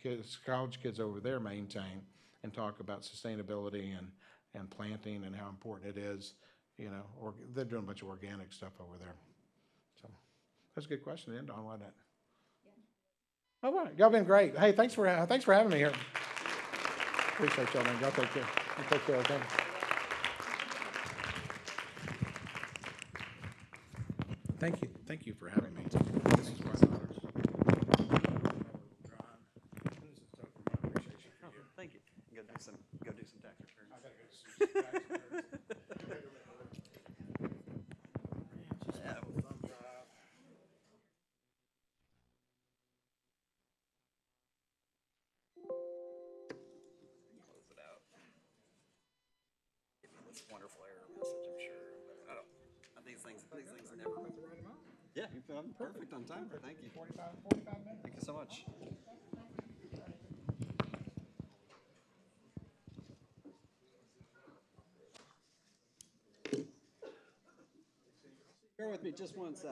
college kids over there maintain and talk about sustainability and planting and how important it is. Or they're doing a bunch of organic stuff over there. So that's a good question to end on, wasn't it? Yeah. All right, y'all been great. Hey, thanks for having me here. Appreciate y'all, man. Y'all take care. You take care, okay? Thank you for having me. This is my honor. Thank you. Go do some tax returns. I gotta go do some tax returns. Close it out. Give you this wonderful error message, I'm sure. But these things are never. Yeah, I'm perfect on time. Thank you. 45 minutes. Thank you so much. Bear with me just one sec.